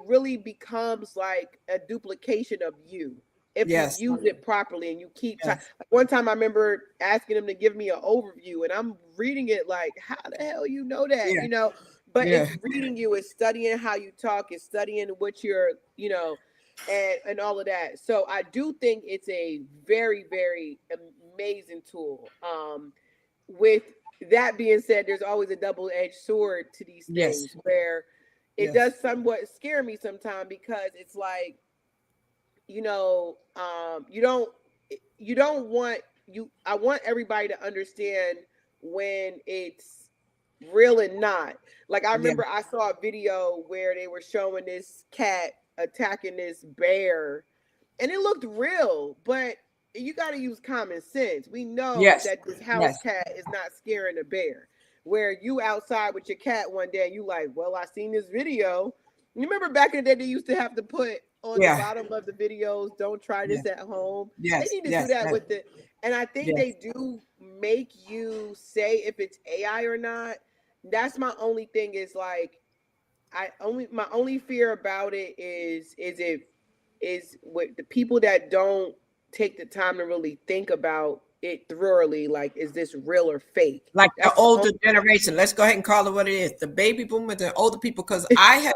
really becomes like a duplication of you if you yes, use it properly and you keep time. yes, One time I remember asking him to give me an overview, and I'm reading it like, how the hell you know that? yeah, But yeah, it's reading you, it's studying how you talk, it's studying what you're, and all of that. So I do think it's a very, very amazing tool. With that being said, there's always a double-edged sword to these yes, things where it yes, does somewhat scare me sometimes, because it's like, you don't want you I want everybody to understand when it's real and not. Like I yeah, remember I saw a video where they were showing this cat attacking this bear, and it looked real, but you got to use common sense. We know yes, that this house yes, cat is not scaring a bear. Where you outside with your cat one day and you like, well, I seen this video. You remember back in the day they used to have to put on the yeah, bottom of the videos, don't try yeah, this at home. They yes, need to do yes, that yes, with it. And I think yes. they do make you say if it's AI or not. That's my only thing, is like, my only fear about it is with the people that don't take the time to really think about it thoroughly, like, is this real or fake? Like the That's the older only. generation. Let's go ahead and call it what it is. The baby boomers and older people, because I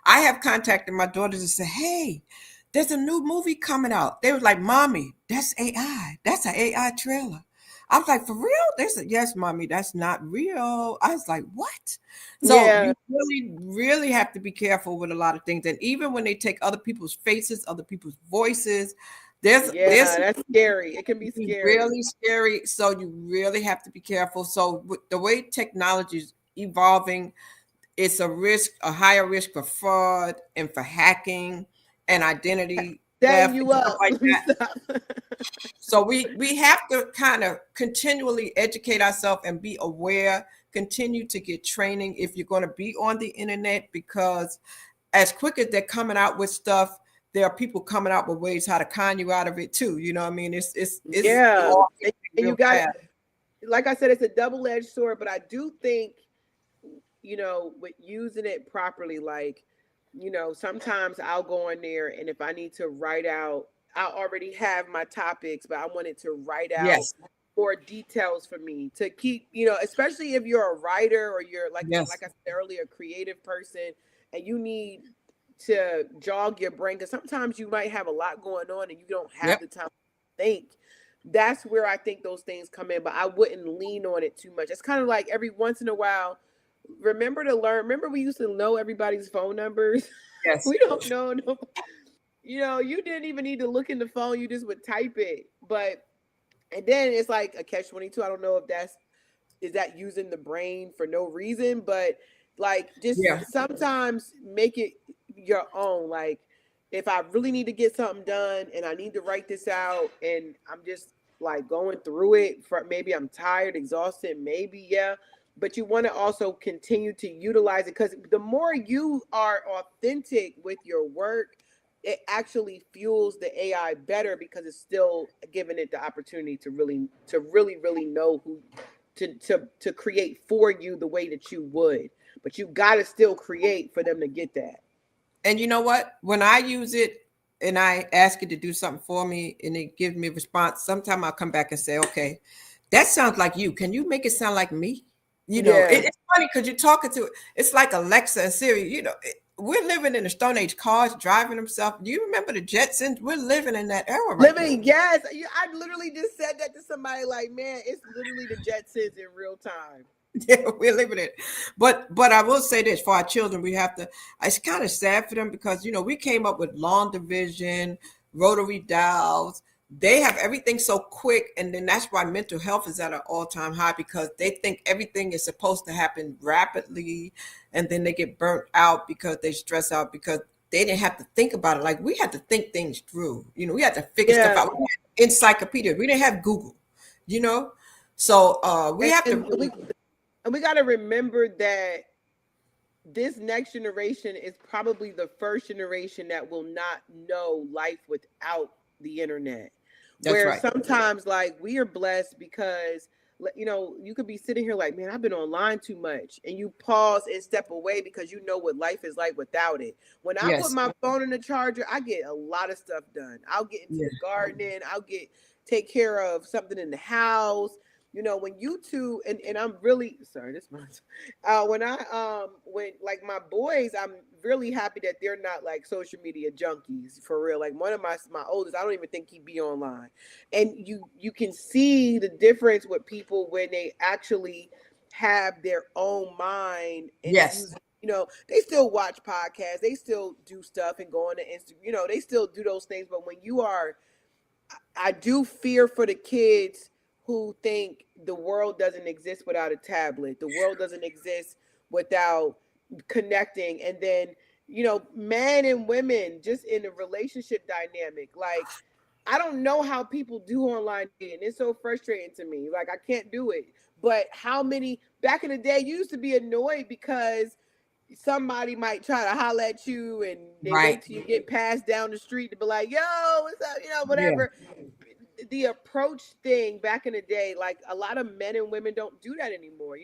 have contacted my daughters and said, hey, there's a new movie coming out. They were like, Mommy, that's AI. That's an AI trailer. I was like, for real? They said, yes, mommy, that's not real. I was like, what? So Yeah, you really have to be careful with a lot of things. And even when they take other people's faces, other people's voices, there's yeah, that's scary. It can be be scary. really scary. So you really have to be careful. So with the way technology is evolving, it's a risk, a higher risk for fraud and for hacking and identity Setting theft you and stuff up. like Let me that. stop. So we have to kind of continually educate ourselves and be aware, continue to get training if you're going to be on the internet, because as quick as they're coming out with stuff, there are people coming out with ways how to con you out of it too. You know what I mean? It's Yeah, all and you real got it. fast. Like I said, it's a double-edged sword, but I do think, with using it properly, like, sometimes I'll go in there and if I need to write out, I already have my topics, but I wanted to write out Yes, more details for me to keep, especially if you're a writer or you're yes, like I said earlier, a creative person, and you need to jog your brain because sometimes you might have a lot going on and you don't have yep, the time to think. That's where I think those things come in, but I wouldn't lean on it too much. It's kind of like every once in a while, remember to learn. Remember, we used to know everybody's phone numbers. yes, We don't know. No, you didn't even need to look in the phone. You just would type it. But and then it's like a catch-22. I don't know if that's is that using the brain for no reason, but like just yeah. sometimes make it your own. Like if I really need to get something done and I need to write this out and I'm just like going through it for maybe I'm tired, exhausted, maybe yeah. But you want to also continue to utilize it because the more you are authentic with your work, it actually fuels the AI better because it's still giving it the opportunity to really know who to create for you the way that you would. But you got to still create for them to get that. And you know what? When I use it and I ask it to do something for me and it gives me a response, sometimes I'll come back and say, okay, that sounds like you. Can you make it sound like me? Yeah. It's funny because you're talking to it. It's like Alexa and Siri. We're living in the Stone Age, cars driving themselves. Do you remember the Jetsons? We're living in that era right now. Living, yes. I literally just said that to somebody like, man, it's literally the Jetsons in real time. Yeah, we're living it. But I will say this for our children, we have to, it's kind of sad for them because we came up with long division, rotary dials. They have everything so quick, and then that's why mental health is at an all-time high because they think everything is supposed to happen rapidly, and then they get burnt out because they stress out because they didn't have to think about it. Like we had to think things through. We had to figure stuff Yeah. out. We had encyclopedia. We didn't have Google, you know. So we And, have to and really. we got to remember that this next generation is probably the first generation that will not know life without the internet. That's Where right. sometimes, like, we are blessed because, you could be sitting here like, man, I've been online too much. And you pause and step away because you know what life is like without it. When I put Yes. my phone in the charger, I get a lot of stuff done. I'll get into Yeah. the gardening, take care of something in the house. When you two, and I'm really sorry, this month. When like my boys, I'm really happy that they're not like social media junkies for real. Like one of my oldest, I don't even think he'd be online. And you can see the difference with people when they actually have their own mind and Yes. use, they still watch podcasts, they still do stuff and go on to Instagram, they still do those things. But when you are, I do fear for the kids who think the world doesn't exist without a tablet. The world doesn't exist without connecting. And then, men and women just in a relationship dynamic. Like, I don't know how people do online dating. It's so frustrating to me. Like, I can't do it. But how many back in the day you used to be annoyed because somebody might try to holler at you and they Right. wait till you get passed down the street to be like, yo, what's up? Yeah. Whatever. The approach thing back in the day, like a lot of men and women don't do that anymore,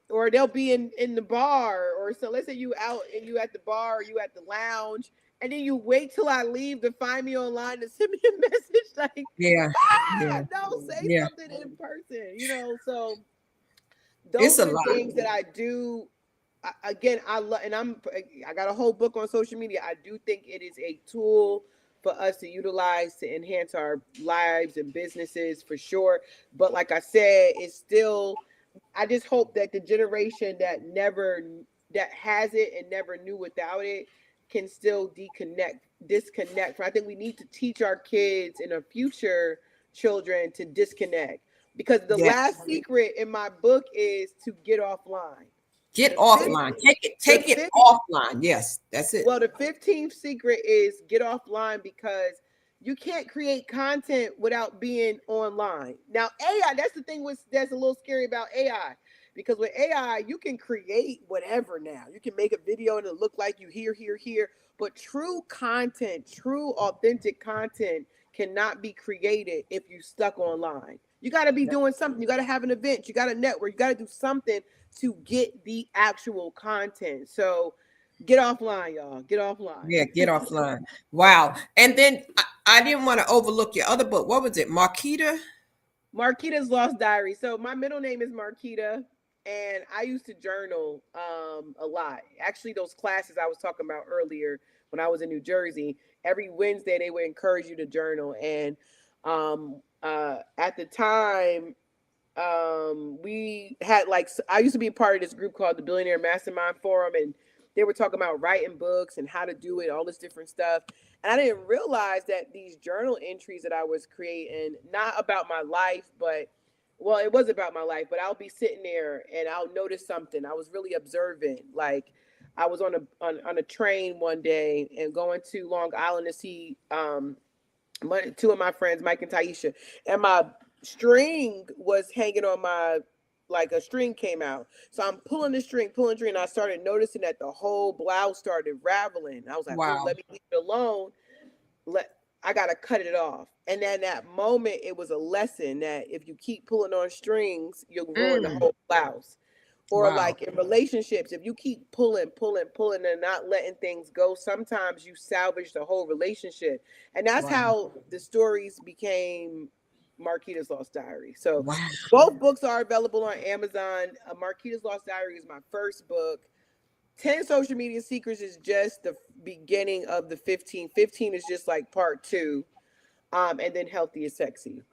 or they'll be in the bar, or so let's say you out and you at the bar or you at the lounge, and then you wait till I leave to find me online to send me a message like, Yeah. Yeah. no, say Yeah. something in person, so It's those a are lot. things that I do. Again, I love, and I got a whole book on social media. I do think it is a tool for us to utilize to enhance our lives and businesses for sure. But like I said, it's still, I just hope that the generation that has it and never knew without it can still disconnect. I think we need to teach our kids and our future children to disconnect, because the Yes. last secret in my book is to get offline. Get The fifth, offline. the Take it fifth, offline. Yes, that's it. well, the 15th secret is get offline, because you can't create content without being online. Now, AI, that's the thing that's a little scary about AI. Because with AI, you can create whatever now. You can make a video and it look like you here. But true content, true authentic content cannot be created if you stuck online. You got to be doing something. You got to have an event. You got to network. You got to do something to get the actual content. So get offline, y'all. Get offline. Yeah, get offline. Wow. And then I didn't want to overlook your other book. What was it? Marquita? Marquita's Lost Diary. So my middle name is Marquita, and I used to journal a lot. Actually, those classes I was talking about earlier when I was in New Jersey, every Wednesday they would encourage you to journal. And at the time, we had, like, I used to be a part of this group called the Billionaire Mastermind Forum, and they were talking about writing books and how to do it, all this different stuff. And I didn't realize that these journal entries that I was creating, not about my life, but, well, it was about my life, but I'll be sitting there and I'll notice something. I was really observant. Like, I was on a train one day and going to Long Island to see two of my friends, Mike and Taisha, and my string was hanging on my, like, a string came out. So I'm pulling the string, and I started noticing that the whole blouse started raveling. I was like, "Oh, Wow. let me leave it alone. I gotta cut it off." And then that moment, it was a lesson that if you keep pulling on strings, you'll ruin the whole blouse. Or Wow. like in relationships, if you keep pulling and not letting things go, sometimes you salvage the whole relationship. And that's Wow. how the stories became Marquita's Lost Diary. So Wow. both books are available on Amazon. Marquita's Lost Diary is my first book. 10 Social Media Secrets is just the beginning of the 15. 15 is just like part two. And then Healthy is Sexy.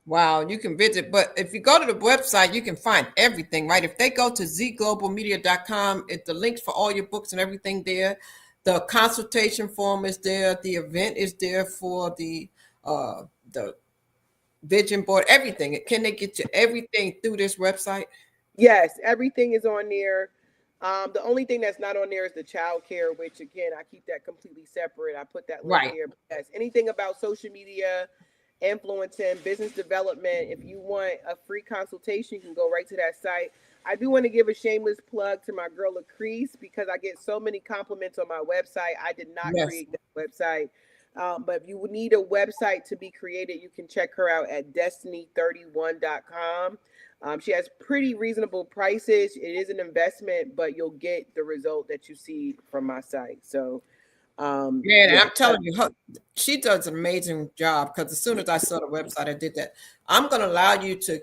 Wow, you can visit, but if you go to the website, you can find everything, right? If they go to zglobalmedia.com, it's the links for all your books and everything there. The consultation form is there. The event is there for the vision board, everything. Can they get you everything through this website? Yes, everything is on there. The only thing that's not on there is the child care, which again, I keep that completely separate. I put that link Right. there. But yes, anything about social media, influencing, business development, if you want a free consultation, you can go right to that site. I do want to give a shameless plug to my girl Lucrease, because I get so many compliments on my website. I did not Yes. create that website. But if you need a website to be created, you can check her out at destiny31.com. She has pretty reasonable prices. It is an investment, but you'll get the result that you see from my site. So, Yeah, and yeah. I'm telling you, she does an amazing job, because as soon as I saw the website, I did that. I'm going to allow you to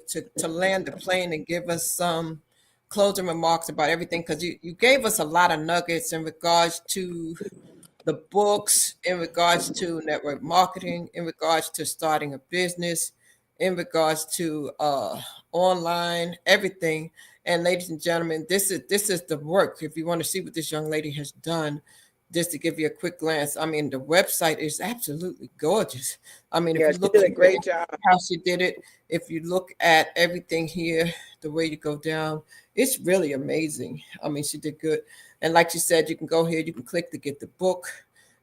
land the plane and give us some closing remarks about everything, because you gave us a lot of nuggets in regards to the books, in regards to network marketing, in regards to starting a business, in regards to online, everything. And ladies and gentlemen, this is the work. If you want to see what this young lady has done, just to give you a quick glance, I mean, the website is absolutely gorgeous. I mean, if Yeah, you she look did a here, great job. how she did it, if you look at everything here, the way you go down, it's really amazing. I mean, she did good. And like you said, you can go here, you can click to get the book,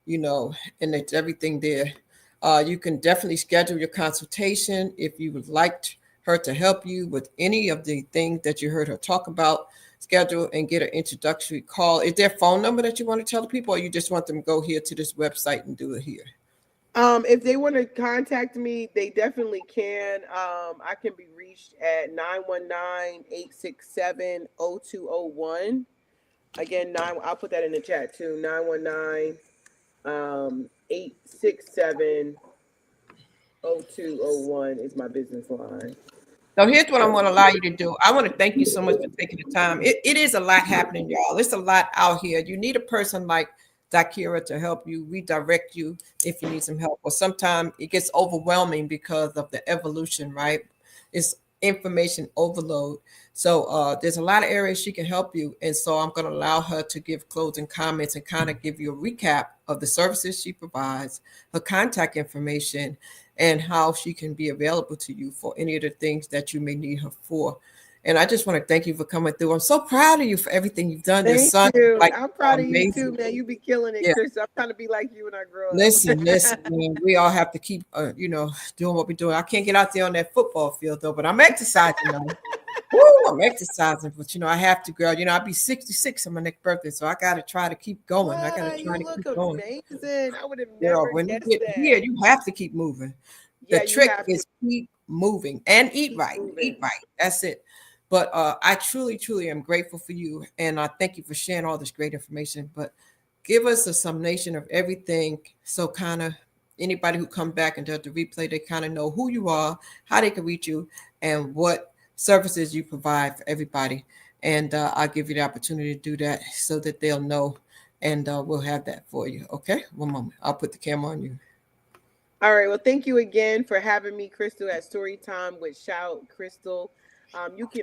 and it's everything there. You can definitely schedule your consultation if you would like her to help you with any of the things that you heard her talk about. Schedule and get an introductory call. Is there a phone number that you want to tell the people, or you just want them to go here to this website and do it here? If they want to contact me, they definitely can. I can be reached at 919-867-0201. Again, I'll put that in the chat too. 919-867-0201 is my business line. So here's what I'm So, going to allow you to do. I want to thank you so much for taking the time. It is a lot happening, y'all. It's a lot out here. You need a person like Zakira to help you, redirect you if you need some help. Or sometimes it gets overwhelming because of the evolution, right? It's information overload. So there's a lot of areas she can help you. And so I'm going to allow her to give closing comments and kind of give you a recap of the services she provides, her contact information, and how she can be available to you for any of the things that you may need her for. And I just want to thank you for coming through. I'm so proud of you for everything you've done. Your Thank son, you. like, I'm proud of you amazing. too, man. You be killing it, Yeah. Chris. I'm trying to be like you when I grow up. Listen, man, we all have to keep, doing what we're doing. I can't get out there on that football field though, but I'm exercising now. Woo, I'm exercising, but I have to, girl. I'll be 66 on my next birthday, so I got to try to keep going. I got to try You to look keep going. amazing. I would have Girl, never when you guessed get that. here, you have to keep moving. Yeah, The you trick have is keep moving and eat Keep right. moving. Eat right. That's it. But I truly, truly am grateful for you, and I thank you for sharing all this great information. But give us a summation of everything, so kind of anybody who come back and does the replay, they kind of know who you are, how they can reach you, and what services you provide for everybody. And I'll give you the opportunity to do that so that they'll know, and we'll have that for you. Okay, one moment. I'll put the camera on you. All right. Well, thank you again for having me, Crystal, at Storytime with Shout Crystal.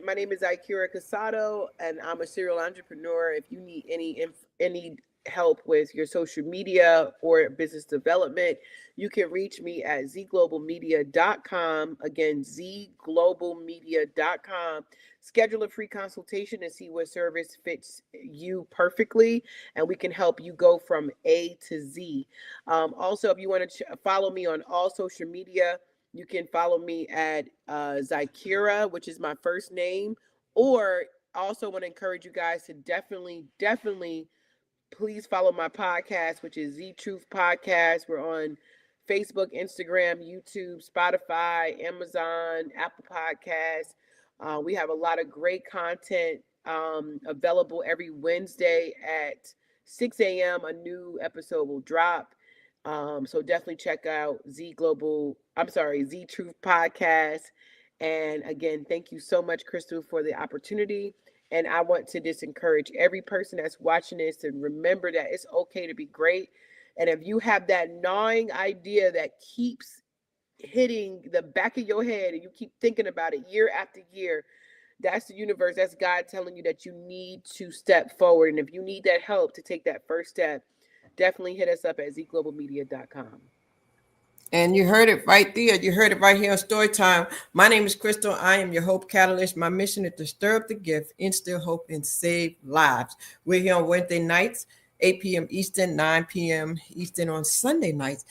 My name is Ikira Casado, and I'm a serial entrepreneur. If you need any help with your social media or business development, you can reach me at zglobalmedia.com. Again, zglobalmedia.com. Schedule a free consultation and see what service fits you perfectly, and we can help you go from A to Z. Also, if you want to follow me on all social media, you can follow me at Zakira, which is my first name. Or also want to encourage you guys to definitely please follow my podcast, which is Z Truth Podcast. We're on Facebook, Instagram, YouTube, Spotify, Amazon, Apple Podcasts. We have a lot of great content available every Wednesday at 6 a.m. A new episode will drop. So definitely check out Z Truth Podcast. And again, thank you so much, Crystal, for the opportunity. And I want to just encourage every person that's watching this to remember that it's okay to be great. And if you have that gnawing idea that keeps hitting the back of your head and you keep thinking about it year after year, that's the universe, that's God telling you that you need to step forward. And if you need that help to take that first step, definitely hit us up at zglobalmedia.com. And you heard it right there. You heard it right here on Storytime. My name is Crystal. I am your Hope Catalyst. My mission is to stir up the gift, instill hope, and save lives. We're here on Wednesday nights, 8 p.m. Eastern, 9 p.m. Eastern on Sunday nights.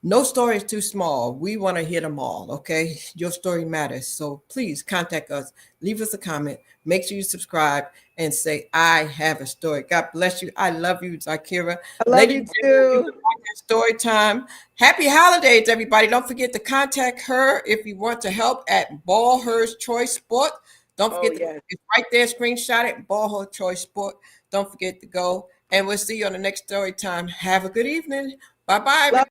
No story is too small. We want to hear them all, okay? Your story matters. So please contact us. Leave us a comment. Make sure you subscribe and say, I have a story. God bless you. I love you, Zakira. I love you too. Story time. Happy holidays, everybody. Don't forget to contact her if you want to help at Ballhurst Choice Sport. Don't forget it's right there, screenshot it, Ballhurst Choice Sport. Don't forget to go. And we'll see you on the next story time. Have a good evening. Bye-bye.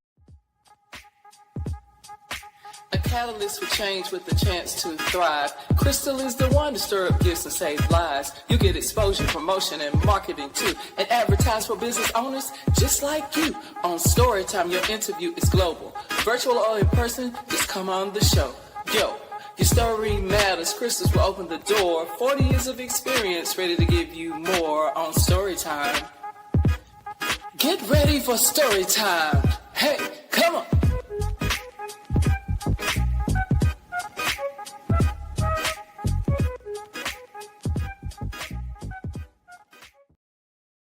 A catalyst for change with the chance to thrive. Crystal is the one to stir up gifts and save lives. You get exposure, promotion, and marketing too. And advertise for business owners just like you. On Storytime, your interview is global. Virtual or in person, just come on the show. Yo, your story matters. Crystals will open the door. 40 years of experience, ready to give you more on Storytime. Get ready for Storytime. Hey, come on.